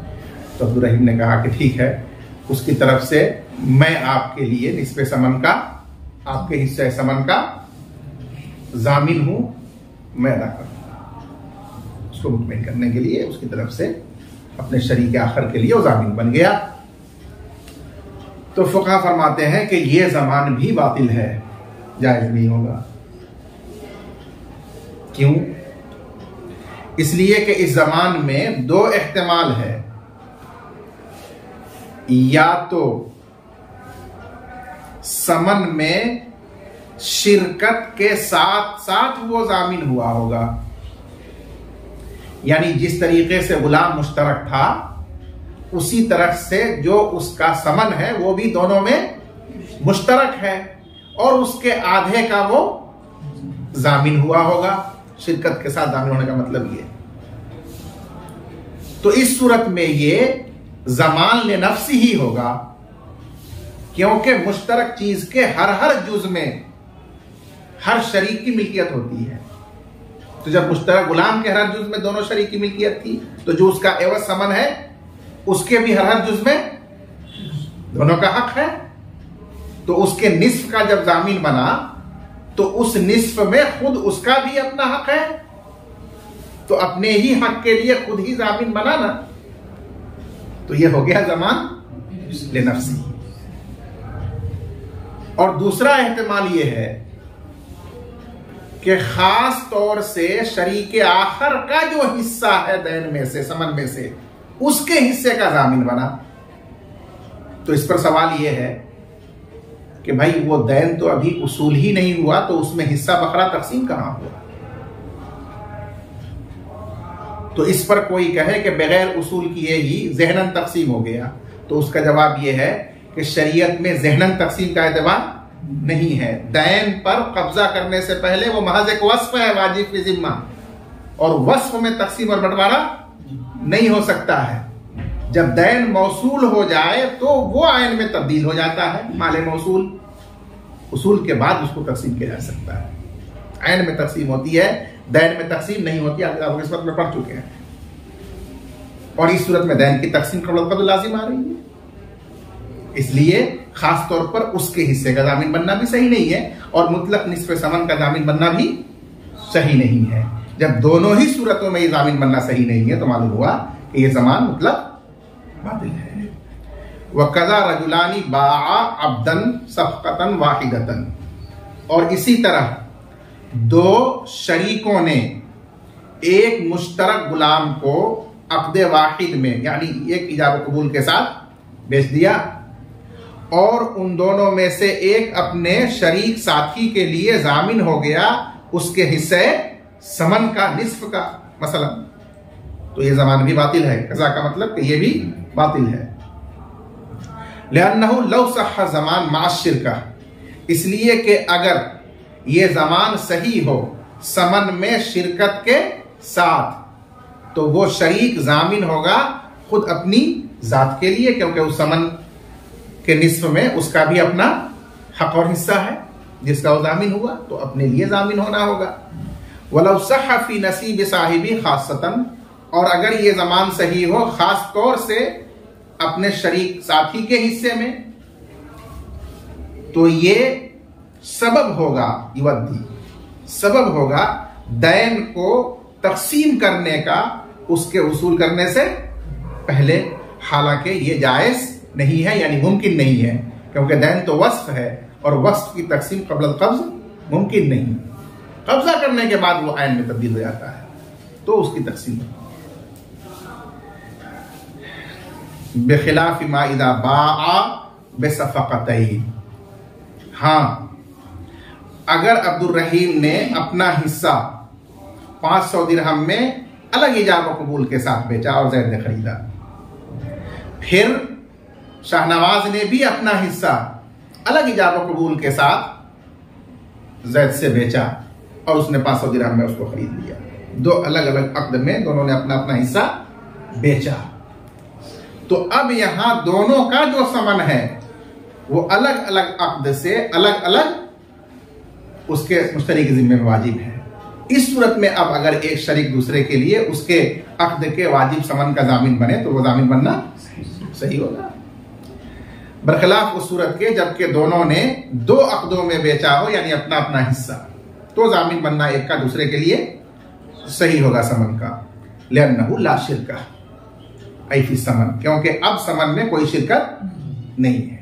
तो अब्दुल रहीम ने कहा कि ठीक है, उसकी तरफ से मैं आपके लिए निस्फे समन का, आपके हिस्से समन का जामिन हूं, मैं अदा करूंगा। उसको मुतमईन करने के लिए उसकी तरफ से अपने शरीक आखिर के लिए वो जामिन बन गया। तो फुक़हा फरमाते हैं कि ये ज़मान भी बातिल है, जायज़ नहीं होगा। क्यों? इसलिए कि इस जमान में दो एहतमाल है, या तो समन में शिरकत के साथ साथ वो जामिन हुआ होगा, यानी जिस तरीके से गुलाम मुश्तरक था उसी तरह से जो उसका समन है वो भी दोनों में मुश्तरक है, और उसके आधे का वो जामिन हुआ होगा। शिरकत के साथ जामिन होने का मतलब ये। तो इस सूरत में ये ज़मान ले नफ्सी ही होगा, क्योंकि मुश्तरक चीज के हर जुज में हर शरीक की मिल्कियत होती है। तो जब मुश्तरक गुलाम के हर जुज में दोनों शरीक की मिल्कियत थी, तो जो उसका एवज समन है उसके भी हर जुज में दोनों का हक है। तो उसके निस्फ का जब जामीन बना तो उस निस्फ में खुद उसका भी अपना हक है, तो अपने ही हक के लिए खुद ही जामीन बना ना, तो यह हो गया ज़मान ले नफ्सी। और दूसरा एहतमाल यह है कि खास तौर से शरीके आखिर का जो हिस्सा है दैन में से, समन में से, उसके हिस्से का जामीन बना। तो इस पर सवाल यह है कि भाई वो दैन तो अभी उसूल ही नहीं हुआ, तो उसमें हिस्सा बकरा तकसीम कहां हुआ? तो इस पर कोई कहे कि बगैर उसूल किए ही ज़हनन तकसीम हो गया, तो उसका जवाब यह है कि शरीयत में ज़हनन तकसीम का एतबार नहीं है। दैन पर कब्जा करने से पहले वो महज एक वस्फ है वाजिब फी जिम्मा, और वस्फ में तकसीम और बंटवारा नहीं हो सकता है। जब दैन मौसूल हो जाए तो वो आयन में तब्दील हो जाता है, माले मौसूल। उसूल के बाद उसको तकसीम किया जा सकता है। आयन में तकसीम होती है, दैन में तकसीम नहीं होती। आप इस वक्त में पढ़ चुके हैं। और इस सूरत में दैन की तकसीम कबल लाजिम आ रही है, इसलिए खास तौर पर उसके हिस्से का जामीन बनना भी सही नहीं है, और मुतलक निस्फ समन का जामीन बनना भी सही नहीं है। जब दोनों ही सूरतों में ये जामीन बनना सही नहीं है, तो मालूम हुआ कि ये ज़मान मुतलक बातिल है। वकज़ा रजुलानी बाआ अब्दन सफ़क़तन वाहिदतन, और इसी तरह दो शरीकों ने एक मुश्तरक गुलाम को अक़्द वाहिद में, यानी एक इजाब कबूल के साथ बेच दिया, और उन दोनों में से एक अपने शरीक साथी के लिए जामिन हो गया उसके हिस्से समन का, निस्फ का मसलन, तो यह ज़मान भी बातिल है। कज़ा का मतलब कि यह भी बातिल है। लिअन्नहु लौ सह्ह ज़मान मा शिरका, इसलिए कि अगर यह ज़मान सही हो समन में शिरकत के साथ, तो वो शरीक जामिन होगा खुद अपनी जात के लिए, क्योंकि उस समन के निस्फ में उसका भी अपना हक और हिस्सा है जिसका वो जामिन हुआ, तो अपने लिए जामिन होना होगा। वलौ सह्ह फी नसीब साहिबी खासतन, और अगर ये ज़मान सही हो खास तौर से अपने शरीक साथी के हिस्से में, तो ये सबब होगा, युवद्दी सबब होगा दैन को तकसीम करने का उसके उसूल करने से पहले। हालांकि ये जायज नहीं है, यानी मुमकिन नहीं है, क्योंकि दैन तो वस्फ है, और वस्फ की तकसीम क़ब्ल क़ब्ज़ मुमकिन नहीं। कब्जा करने के बाद वो आयन में तब्दील हो जाता है, तो उसकी तकसीम बेखिलाफ मा इज़ा बाआ बेसफ़क़तैन। हाँ, अगर अब्दुल रहीम ने अपना हिस्सा 500 दिरहम में अलग इजाब कबूल के साथ बेचा और ज़ैद ने खरीदा, फिर शाहनवाज ने भी अपना हिस्सा अलग इजाब कबूल के साथ ज़ैद से बेचा और उसने 500 दिरहम में उसको खरीद लिया। दो अलग अलग अक़्द में दोनों ने अपना अपना हिस्सा बेचा, तो अब यहां दोनों का जो समन है वो अलग अलग अक़्द से अलग अलग उसके मुश्तरक ज़िम्मे में वाजिब है। इस सूरत में अब अगर एक शरीक दूसरे के लिए उसके अक़्द के वाजिब समन का जामिन बने, तो वो जामिन बनना सही होगा, बरखिलाफ उस सूरत के जबकि दोनों ने दो अक़्दों में बेचा हो, यानी अपना अपना हिस्सा, तो जामिन बनना एक का दूसरे के लिए सही होगा समन का। लिअन्नहु ला शिरका ऐ फी समन, क्योंकि अब समन में कोई शिरकत नहीं है।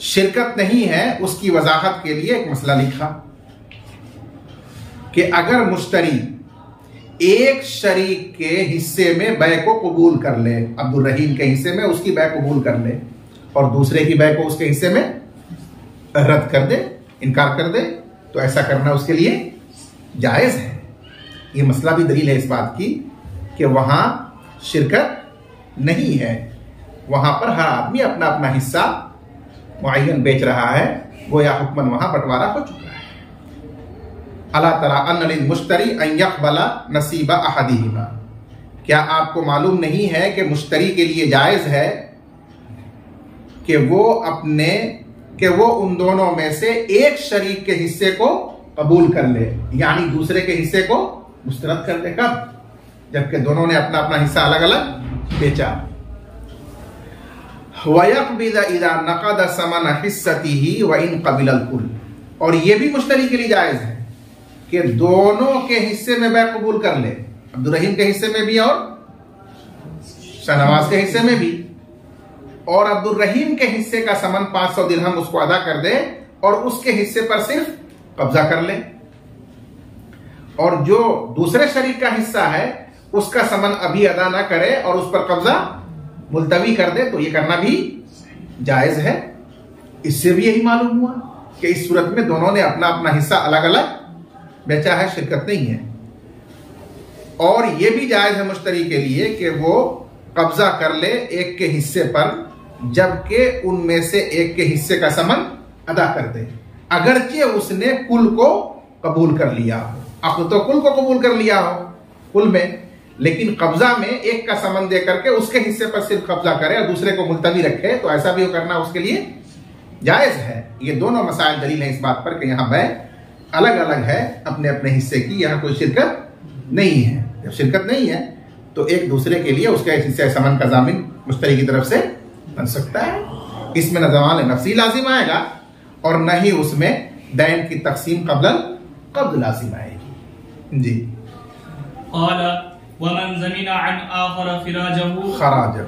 शिरकत नहीं है उसकी वजाहत के लिए एक मसला लिखा कि अगर मुश्तरी एक शरीक के हिस्से में बै को कबूल कर ले, अब्दुल रहीम के हिस्से में उसकी बै कबूल कर ले और दूसरे की बै को उसके हिस्से में रद्द कर दे, इनकार कर दे, तो ऐसा करना उसके लिए जायज है। ये मसला भी दलील है इस बात की कि वहां शिरकत नहीं है, वहां पर हर आदमी अपना अपना हिस्सा मुअय्यन बेच रहा है, गोया हुक्मन वहां बंटवारा हो चुका है। अला तरा अन्न लिल मुश्तरी अन यक़बला नसीबा अहदिहिमा, क्या आपको मालूम नहीं है कि मुश्तरी के लिए जायज है कि वो उन दोनों में से एक शरीक के हिस्से को कबूल कर ले, यानी दूसरे के हिस्से को मुस्तरद कर ले। कब? जबकि दोनों ने अपना अपना हिस्सा अलग अलग बेचा। वयक़बिज़ इज़ा नक़द समन हिस्सतिही व इन क़बिल अल कुल, और यह भी मुश्तरी के लिए जायज है कि दोनों के हिस्से में बै कबूल कर ले, अब्दुल रहीम के हिस्से में भी और शाहनवाज के हिस्से में भी, और अब्दुल रहीम के हिस्से का समन 500 दिरहम उसको अदा कर दे और उसके हिस्से पर सिर्फ कब्जा कर ले, और जो दूसरे शरीक का हिस्सा है उसका समन अभी अदा ना करे और उस पर कब्जा मुलतवी कर दे, तो ये करना भी जायज है। इससे भी यही मालूम हुआ कि इस सूरत में दोनों ने अपना अपना हिस्सा अलग अलग बेचा है, शिरकत नहीं है। और यह भी जायज है मुश्तरी के लिए कि वो कब्जा कर ले एक के हिस्से पर, जबकि उनमें से एक के हिस्से का समन अदा कर दे, अगरचे उसने कुल को कबूल कर लिया हो। अब तो कुल को कबूल कर लिया हो कुल में, लेकिन कब्जा में एक का समन दे करके उसके हिस्से पर सिर्फ कब्जा करे और दूसरे को मुलतवी रखे, तो ऐसा भी करना उसके लिए जायज है। ये दोनों मसाइल दलील है इस बात पर कि यहां बै अलग अलग है अपने अपने हिस्से की, यहां कोई शिरकत नहीं है। जब शिरकत नहीं है तो एक दूसरे के लिए उसके हिस्से समन का जामिन मुश्तरी की तरफ से बन सकता है। इसमें न ज़मान नफ्सी लाजिम आएगा और न ही उसमें दैन की तकसीम कब्ल लाजिम आएगी। जी। वमन ज़मिना अन आखर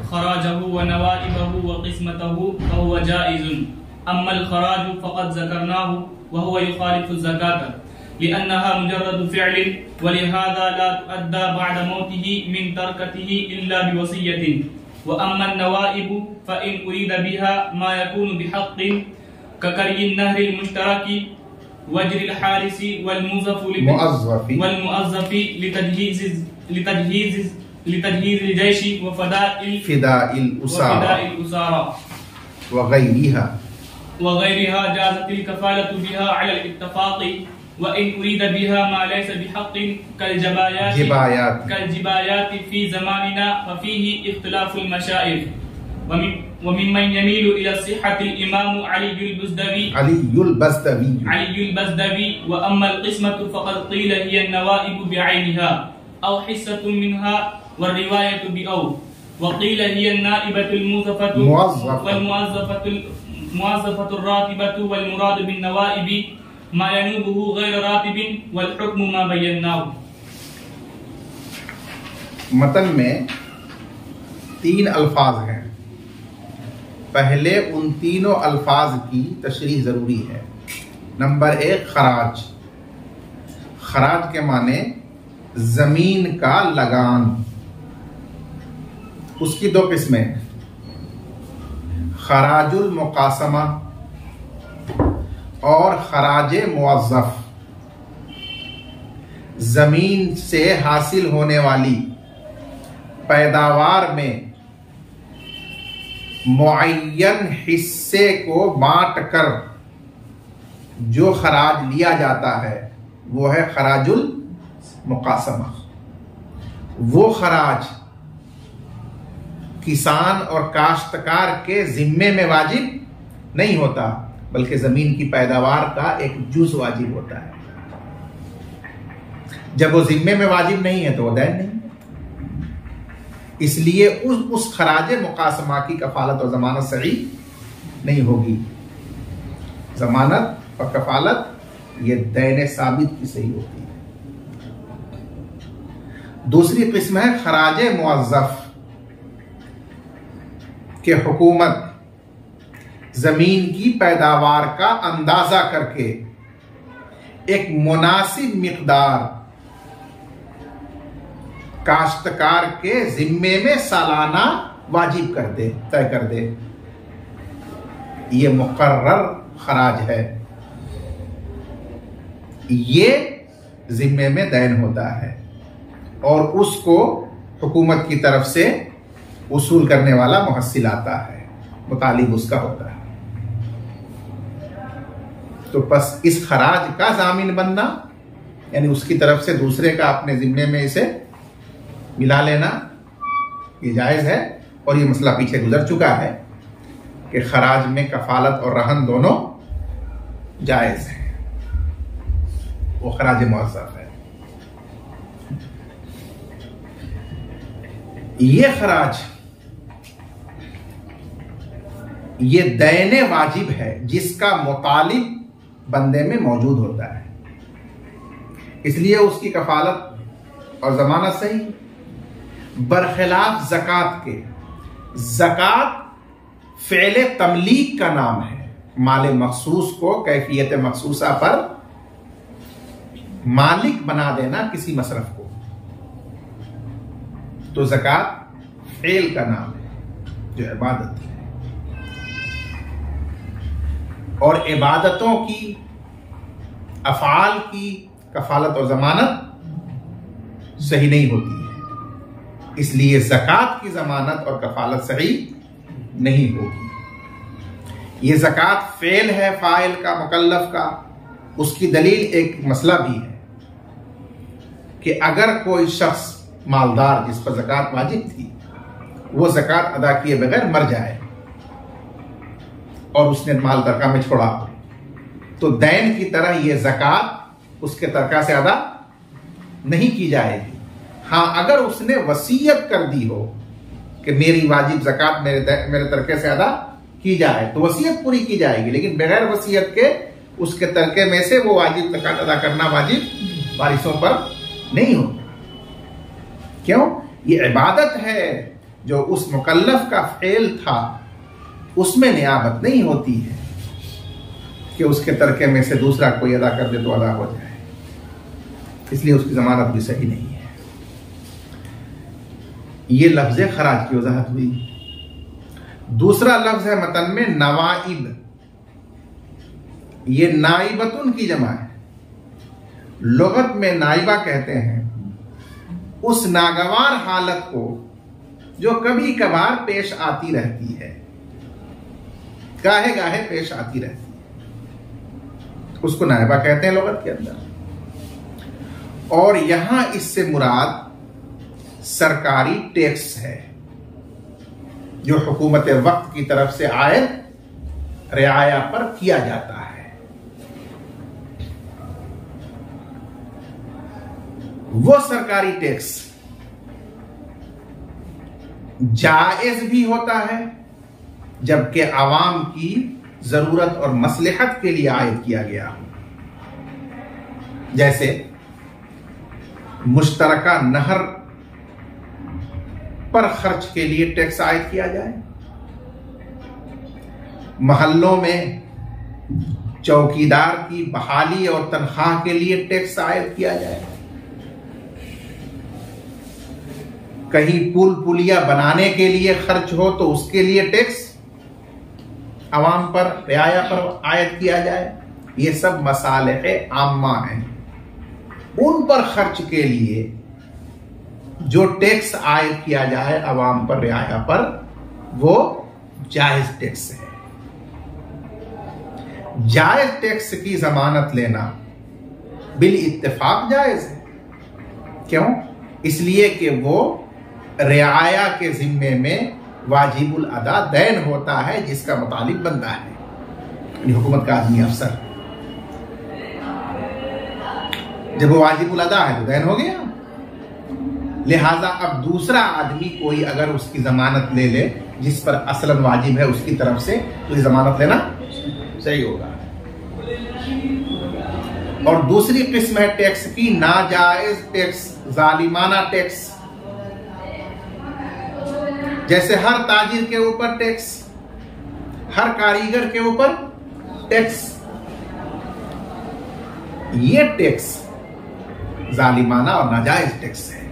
खराजहु व नवाइबहु व क़िस्मतहु फहुव जाइज़ुन, अम्मल खराजु फ़क़द ज़करनाहु व हुव युख़ालिफ़ु ज़कात लिअन्नहा मुजर्रदु फ़िअलिन व लिहाज़ा ला तुअद्दा बअद मौतिही मिन तरकतिही इल्ला बिवसिय्यतिन, व अम्मन नवाइबु फ़इन उरीद बिहा मा यकूनु बिहक़्क़िन ककरिय्यिन नहरिल मुश्तरकी वज्रिल हारिसी वल मुअज़्ज़फ़ी लितजहीज़ जैशी व फ़िदाइल उसारा व गैरिहा जाज़तिल कफ़ालतु बिहा अलल इत्तिफ़ाक़ि व इन उरीद बिहा मा लैसा बिहक़्क़िन कल जिबायाति फ़ी ज़मानिना फ़फ़ीही इख़्तिलाफ़ुल मशाइख़ व मिम्मन यमीलु इला सिह्हतिल इमाम अलीयुल बज़दवी व अम्मल क़िस्मतु फ़क़द क़ील हिय अन-नवाइबु बिअैनिहा औ हिस्सतुन मिन्हा व रिवायतु बिऔ व क़ील हिय अन-नाइबतुल मुअज़्ज़फ़तुर रातिबतु वल मुराद बिन नवाइबि मा यनूबुहु गैर रातिबिन वल हुक्मु मा बय्यनाहु। मतन में 3 अल्फाज हैं, पहले उन तीनों अल्फाज की तशरीह जरूरी है। नंबर 1 खराज। खराज के माने जमीन का लगान। उसकी 2 किस्में, खराजुल मुकासमा और खराजे मुअज़्ज़फ़। जमीन से हासिल होने वाली पैदावार में मुअय्यन हिस्से को बांट कर जो खराज लिया जाता है वो है खराजुल मुकासमा। वो खराज किसान और काश्तकार के जिम्मे में वाजिब नहीं होता, बल्कि जमीन की पैदावार का एक जुज़ वाजिब होता है। जब वो जिम्मे में वाजिब नहीं है तो वो दैन नहीं, इसलिए उस खराजे मुकासमा की कफालत और जमानत सही नहीं होगी। जमानत और कफालत ये दैन साबित की सही होती है। दूसरी किस्म है खराजे मुअज़्ज़फ़ के हुकूमत जमीन की पैदावार का अंदाजा करके एक मुनासिब मिक़दार काश्तकार के जिम्मे में सालाना वाजिब कर दे, तय कर दे। ये मुकर्रर खराज है, ये जिम्मे में दैन होता है और उसको हुकूमत की तरफ से वसूल करने वाला मुहस्सिल आता है, मुतालिब उसका होता है। तो बस इस खराज का जामिन बनना, यानी उसकी तरफ से दूसरे का अपने जिम्मे में इसे मिला लेना, ये जायज है। और ये मसला पीछे गुजर चुका है कि खराज में कफालत और रहन दोनों जायज है, वो खराज मुअज़्ज़फ़ है। ये खराज, ये दैन वाजिब है जिसका मुतालिब बंदे में मौजूद होता है, इसलिए उसकी कफालत और जमानत सही। बरखिलाफ ज़कात के, ज़कात फ़ेले तमलीक का नाम है, माल मखसूस को कैफियत मखसूसा पर मालिक बना देना किसी मसरफ को, तो ज़कात फ़ेल का नाम है जो इबादत है। और इबादतों की, अफ़आल की कफालत और जमानत सही नहीं होती है, इसलिए ज़कात की जमानत और कफालत सही नहीं होगी। ये ज़कात फ़ेल है फ़ाइल का, मुकल्लफ का। उसकी दलील एक मसला भी है कि अगर कोई शख्स मालदार जिस पर ज़कात वाजिब थी, वो ज़कात अदा किए बगैर मर जाए और उसने माल तरका में छोड़ा, तो दैन की तरह ये ज़कात उसके तरका से अदा नहीं की जाएगी। हाँ, अगर उसने वसीयत कर दी हो कि मेरी वाजिब ज़कात मेरे तरके से अदा की जाए, तो वसीयत पूरी की जाएगी, लेकिन बगैर वसीयत के उसके तरके में से वो वाजिब ज़कात अदा करना वाजिब वारिसों पर नहीं होता। क्यों? ये इबादत है जो उस मुकल्लफ का फ़ेल था, उसमें नियाबत नहीं होती है कि उसके तरके में से दूसरा कोई अदा कर दे तो अदा हो जाए, इसलिए उसकी जमानत भी सही नहीं है। ये लफ्ज़ खराज की वजाहत हुई। दूसरा लफ्ज़ है मतन में नवाइब। ये नाइबतुन की जमा है। लुगत में नाइबा कहते हैं उस नागवार हालत को जो कभी कभार पेश आती रहती है, गाहे गाहे पेश आती रहती है, उसको नाइबा कहते हैं लुगत के अंदर। और यहां इससे मुराद सरकारी टैक्स है जो हुकूमत वक्त की तरफ से आयत रियाया पर किया जाता है। वो सरकारी टैक्स जायज भी होता है जबकि आवाम की जरूरत और मसलहत के लिए आयद किया गया हो। जैसे मुश्तरका नहर पर खर्च के लिए टैक्स आयद किया जाए, महल्लों में चौकीदार की बहाली और तनख्वाह के लिए टैक्स आयद किया जाए, कहीं पुल पुलिया बनाने के लिए खर्च हो तो उसके लिए टैक्स अवाम पर, रियाया पर आयद किया जाए। ये सब मसाले आम्मा हैं, उन पर खर्च के लिए जो टैक्स आयद किया जाए अवाम पर, रियाया पर, वो जायज टैक्स है। जायज टैक्स की जमानत लेना बिल इत्तेफाक जायज है। क्यों? इसलिए कि वो रियाया के जिम्मे में वाजिबुल अदा दैन होता है जिसका मुतालिब बनता है। हुकूमत का आदमी अफसर जब वो वाजिबुल अदा है तो दैन हो गया। लिहाजा अब दूसरा आदमी कोई अगर उसकी जमानत ले ले जिस पर असलन वाजिब है उसकी तरफ से, तो ये जमानत लेना सही होगा। और दूसरी किस्म है टैक्स की नाजायज टैक्स, जालिमाना टैक्स। जैसे हर ताजिर के ऊपर टैक्स, हर कारीगर के ऊपर टैक्स। ये टैक्स जालिमाना और नाजायज टैक्स है।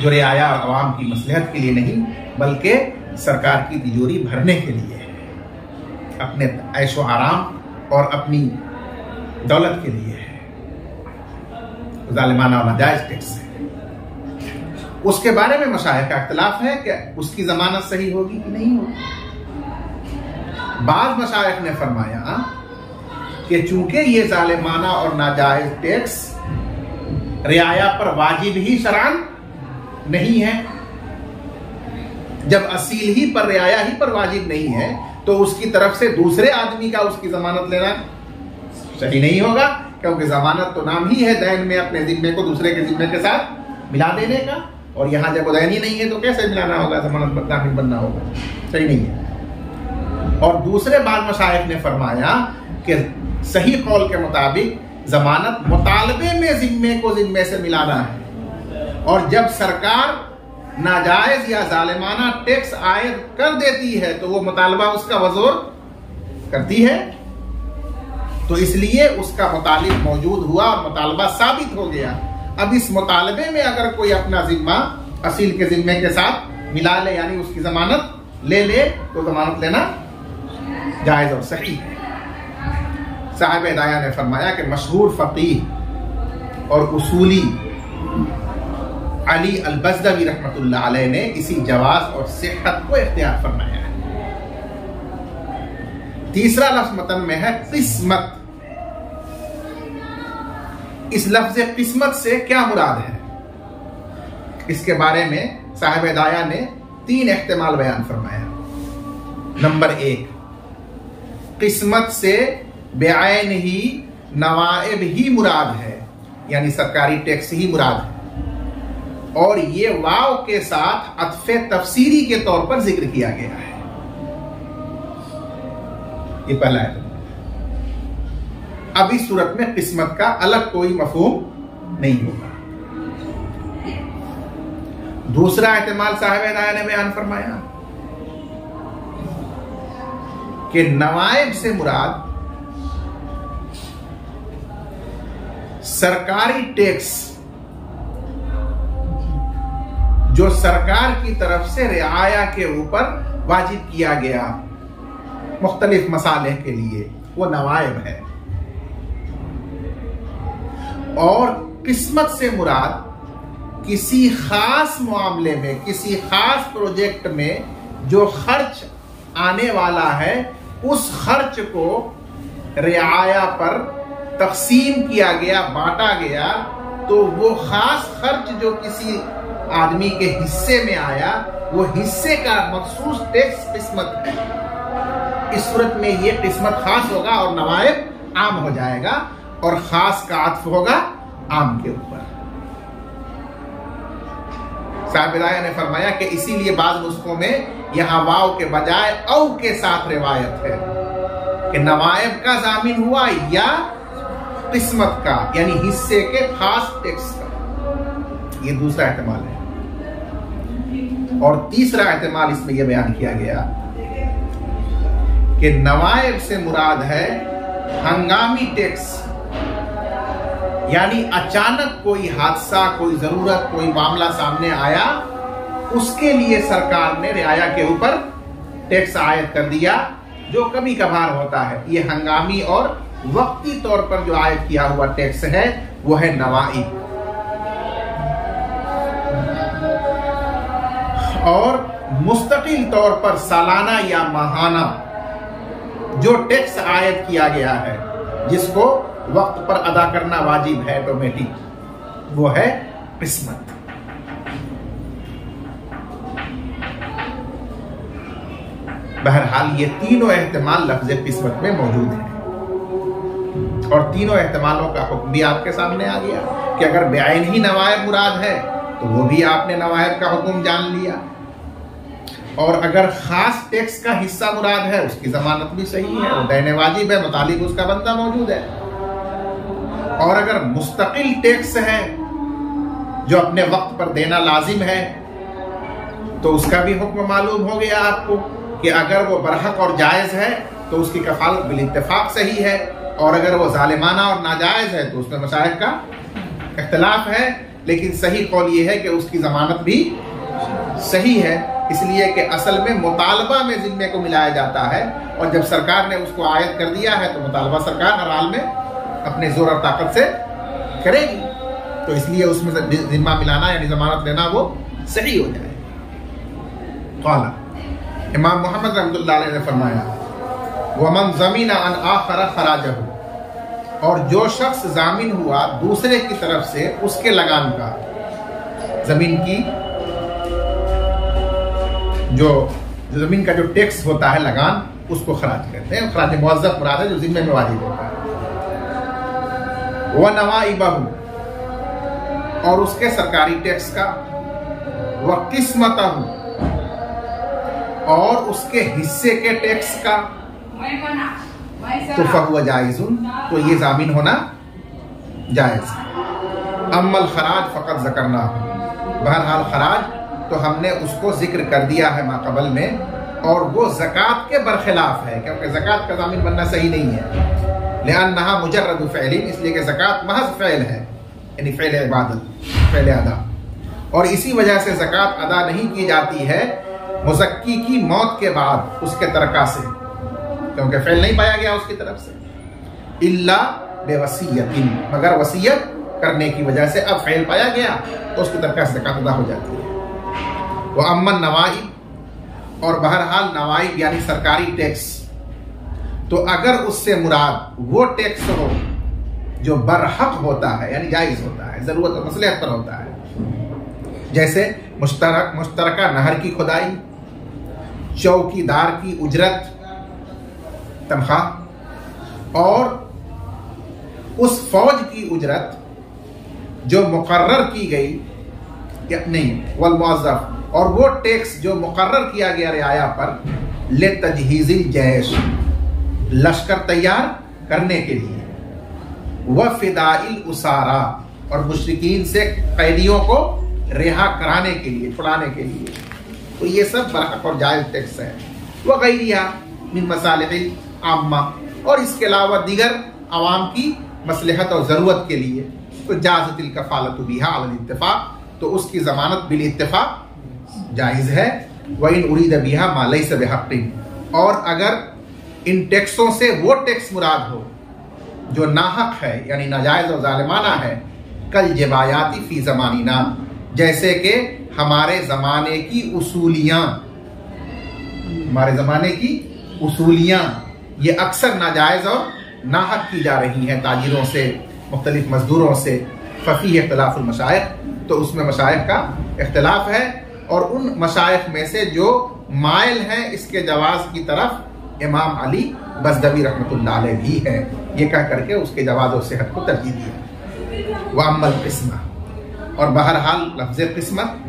जो रियाया और अवाम की मसलहत के लिए नहीं बल्कि सरकार की तिजोरी भरने के लिए है, अपने ऐशो आराम और अपनी दौलत के लिए है, जालिमाना और नाजायज टैक्स है। उसके बारे में मशाइख का इख्तिलाफ है कि उसकी जमानत सही होगी कि नहीं होगी। बाज़ मशाइख ने फरमाया कि चूंकि ये जालिमाना और नाजायज टैक्स रियाया पर वाजिब ही शरअन नहीं है, जब असील ही पर रियाया ही पर वाजिब नहीं है तो उसकी तरफ से दूसरे आदमी का उसकी जमानत लेना सही नहीं होगा, क्योंकि जमानत तो नाम ही है दैन में अपने जिम्मे को दूसरे के जिम्मे के साथ मिला देने का, और यहां जब दैन ही नहीं है तो कैसे मिलाना होगा, जमानत दाखिल बनना होगा, सही नहीं है। और दूसरे बार मशाइख ने फरमाया कि सही कौल के मुताबिक जमानत मुतालबे में जिम्मे को जिम्मे से मिलाना है, और जब सरकार नाजायज या जालिमाना टैक्स आयद कर देती है तो वो मुतालबा उसका वजूर करती है, तो इसलिए उसका मुतालिब मौजूद हुआ और मुतालबा साबित हो गया। अब इस मुतालबे में अगर कोई अपना जिम्मा असील के जिम्मे के साथ मिला ले, यानी उसकी जमानत ले ले, तो जमानत लेना जायज और सही है। साहिब हिदाया ने फरमाया कि मशहूर फकीह और उसूली अली अल-बज़दावी रहमतुल्लाह अलैह ने इसी जवाज और सिहत को इख्तियार फरमाया है। तीसरा लफ्ज़ मतन में है किस्मत। इस लफ्ज़ किस्मत से क्या मुराद है, इसके बारे में साहिब हिदाया ने 3 एहतिमाल बयान फरमाया। नंबर 1, किस्मत से बेआइन ही नवाइब ही मुराद है, यानी सरकारी टैक्स ही मुराद है, और ये वाव के साथ अत्फे तफसीरी के तौर पर जिक्र किया गया है। ये पहला है। अब इस सूरत में किस्मत का अलग कोई मफहूम नहीं होगा। दूसरा एहतिमाल साहिब हिदाया ने बयान फरमाया कि नवाइब से मुराद सरकारी टैक्स जो सरकार की तरफ से रियाया के ऊपर वाजिब किया गया मुख्तलिफ मसाले के लिए, वो नवाइब है। और किस्मत से मुराद किसी खास मामले में, किसी खास प्रोजेक्ट में जो खर्च आने वाला है, उस खर्च को रियाया पर तकसीम किया गया, बांटा गया, तो वो खास खर्च जो किसी आदमी के हिस्से में आया, वो हिस्से का मखसूस टैक्स किस्मत है। इस सूरत में ये किस्मत खास होगा और नवाइब आम हो जाएगा, और खास का आत्फ होगा आम के ऊपर। साहिब हिदाया ने फरमाया कि इसीलिए बाज़ नुस्खों में यहां वाव के बजाय औ के साथ रिवायत है कि नवाइब का जामिन हुआ या किस्मत का, यानी हिस्से के खास टैक्स का। ये दूसरा एहतिमाल है। और तीसरा एहतिमाल इसमें यह बयान किया गया कि नवाइब से मुराद है हंगामी टैक्स, यानी अचानक कोई हादसा, कोई जरूरत, कोई मामला सामने आया, उसके लिए सरकार ने रियाया के ऊपर टैक्स आयद कर दिया, जो कभी कभार होता है। ये हंगामी और वक्ती तौर पर जो आयद किया हुआ टैक्स है वो है नवाइब। और मुस्तकिल तौर पर सालाना या माहाना जो टैक्स आयद किया गया है, जिसको वक्त पर अदा करना वाजिब है ऑटोमेटिक, वो है किस्मत। बहरहाल ये तीनों एहतिमाल लफ्ज़ किस्मत में मौजूद हैं, और तीनों एहतिमालों का हुक्म भी आपके सामने आ गया कि अगर बेआइन ही नवाइब मुराद है तो वो भी आपने नवाइब का हुक्म जान लिया, और अगर खास टैक्स का हिस्सा मुराद है उसकी जमानत भी सही है, वो देने वाजिब है, मुतालिब उसका बंदा मौजूद है। और अगर मुस्तकिल टैक्स है जो अपने वक्त पर देना लाजिम है, तो उसका भी हुक्म मालूम हो गया आपको कि अगर वो बरहक और जायज है तो उसकी कफालत बिल इत्तेफाक सही है, और अगर वो जालिमाना और नाजायज है तो उसमें मशाइख का इख्तिलाफ है लेकिन सही कौल ये है कि उसकी जमानत भी सही है, इसलिए कि असल में मुतालबा में जिम्मे को मिलाया जाता है, और जब सरकार ने उसको आयत कर दिया है तो मुतालबा सरकार हर हाल में अपने जोर और ताकत से करेगी, तो इसलिए उसमें जिम्मा मिलाना यानी जमानत लेना वो सही हो जाए। क़ाला इमाम मोहम्मद रहमतुल्लाह अलैह ने फरमाया, वमन ज़मीना अन आखर खराजहु, और जो शख्स जामिन हुआ दूसरे की तरफ से उसके लगान का, जमीन की जो जमीन का जो टैक्स होता है लगान, उसको खराज कहते हैं। खराज मुअज़्ज़फ़ मुराद है जो जिम्मे में वाजिब होता है। व नवाइबहु, और उसके सरकारी टैक्स का, व किस्मतहु, और उसके हिस्से के टैक्स का, तो फहुव जायज़ुन, तो ये जामिन होना जायज़ है। अम्मल खराज फ़क़त ज़करना, बहरहाल खराज तो हमने उसको जिक्र कर दिया है माक़बल में, और वो ज़कात के बरखिलाफ है, क्योंकि ज़कात का जामिन बनना सही नहीं है। लिअन्नहा मुजर्रदु फ़इलिन, इसलिए कि ज़कात महज़ फ़इल है, यानी फ़इल इबादत, फ़इल अदा, और इसी वजह से ज़कात अदा नहीं की जाती है मुज़क्की की मौत के बाद उसके तरका से, क्योंकि फ़इल नहीं पाया गया उसकी तरफ से। इल्ला बेवसीयतिन, मगर वसीयत करने की वजह से अब फ़इल पाया गया तो उसकी तरका से ज़कात अदा हो जाती है। वह अम्मन नवाइब, और बहरहाल नवाइब यानी सरकारी टैक्स, तो अगर उससे मुराद वो टैक्स हो जो बरहक होता है यानी जायज़ होता है, ज़रूरत और मसलहत पर होता है, जैसे मुश्तरका नहर की खुदाई, चौकीदार की उजरत तनख्वाह, और उस फौज की उजरत जो मुकर्रर की गई या नहीं, वल मुअज़्ज़फ़, और वो टैक्स जो मुकर्रर किया गया रियाया पर, ले तजहीज़िल जैश, लश्कर तैयार करने के लिए, व फिदाइल उसारा, और मुश्रिकीन से कैदियों को रिहा कराने के लिए, छुड़ाने के लिए, तो ये सब बरहक और जायज़ टैक्स है। वह गैरिया मिन मसालिहिल आम्मा, और इसके अलावा दीगर आवाम की मसलहत और ज़रूरत के लिए, तो जाज़तिल कफ़ालतु बिहा अल इत्तिफ़ाक़, तो उसकी ज़मानत बिल इत्तिफ़ाक़ जायज़ है। व इन उरीद बिहा मा लैसा बिहक़्क़िन, और अगर इन टैक्सों से वो टैक्स मुराद हो जो नाहक है यानी नाजायज़ और ज़ालिमाना है, कल जबायाती फ़ी ज़मानिना, जैसे कि हमारे ज़माने की उसूलियाँ, हमारे ज़माने की उसूलियाँ ये अक्सर नाजायज़ और नाहक की जा रही हैं ताजिरों से, मुख्तलिफ मजदूरों से। फ़फ़ी इख्तिलाफ़ुल मशाइख़, तो उसमें मशाइख़ का इख्तिलाफ है, और उन मशाइख़ में से जो माइल हैं इसके जवाज़ की तरफ इमाम अली बज़दवी रहमतुल्लाह अलैह भी है, ये कह करके उसके जवाज़ और सेहत को तरजीह दिया। व अम्मल क़िस्मा, और बहरहाल लफ्ज़ क़िस्मत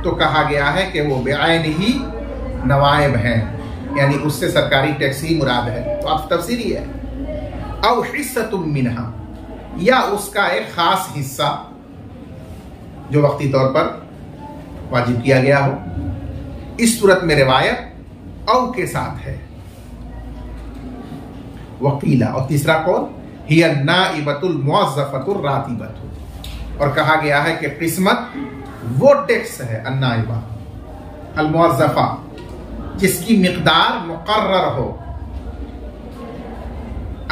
तो कहा गया है कि वो बेआइन ही नवाइब हैं, यानी उससे सरकारी टैक्स ही मुराद है, तो आप तफसीरी है। औ हिस्सतुम मिन्हा, या उसका एक खास हिस्सा जो वक्ती तौर पर वाजिब किया गया हो, इस सूरत में रिवायत औ के साथ है। वकीला, और तीसरा कौल हिया नाइबतुल मुअज़्ज़फ़तुर रातिबतु, और कहा गया है कि किस्मत वो टैक्स है अन्नाइबा अल मुअज़्ज़फ़ा जिसकी मिक़दार मुक़र्रर हो,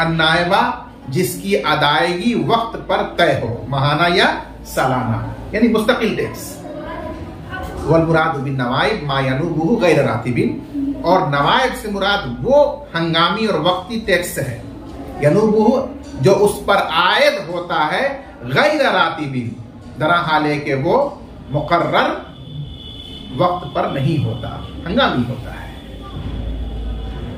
अन्नाइबा जिसकी अदायगी वक्त पर तय हो, माहाना या सालाना, यानी मुस्तकिल टैक्स। वल मुराद बिन नवाइब मा यनुबुहु गैर रातिबिन, और नवाइब से मुराद वो हंगामी और वक्ती टैक्स है, यनुबुहु जो उस पर आयद होता है, गैर रातिबिन दरा हाले के वो मुकर्रर वक्त पर नहीं होता, हंगामी होता है।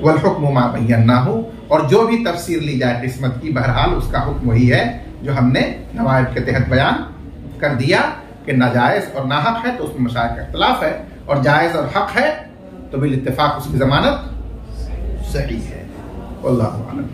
वल हुक्म मा बय्यनाहु, और जो भी तफसीर ली जाए किस्मत की, बहरहाल उसका हुक्म वही है जो हमने नवाइब के तहत बयान कर दिया कि नाजायज़ और नाहक है तो उसमें मशाइख़ का इख्तिलाफ है, और जायज़ और हक है तो बिल इत्तिफ़ाक़ उसकी ज़मानत सही है। वल्लाहु अअलम।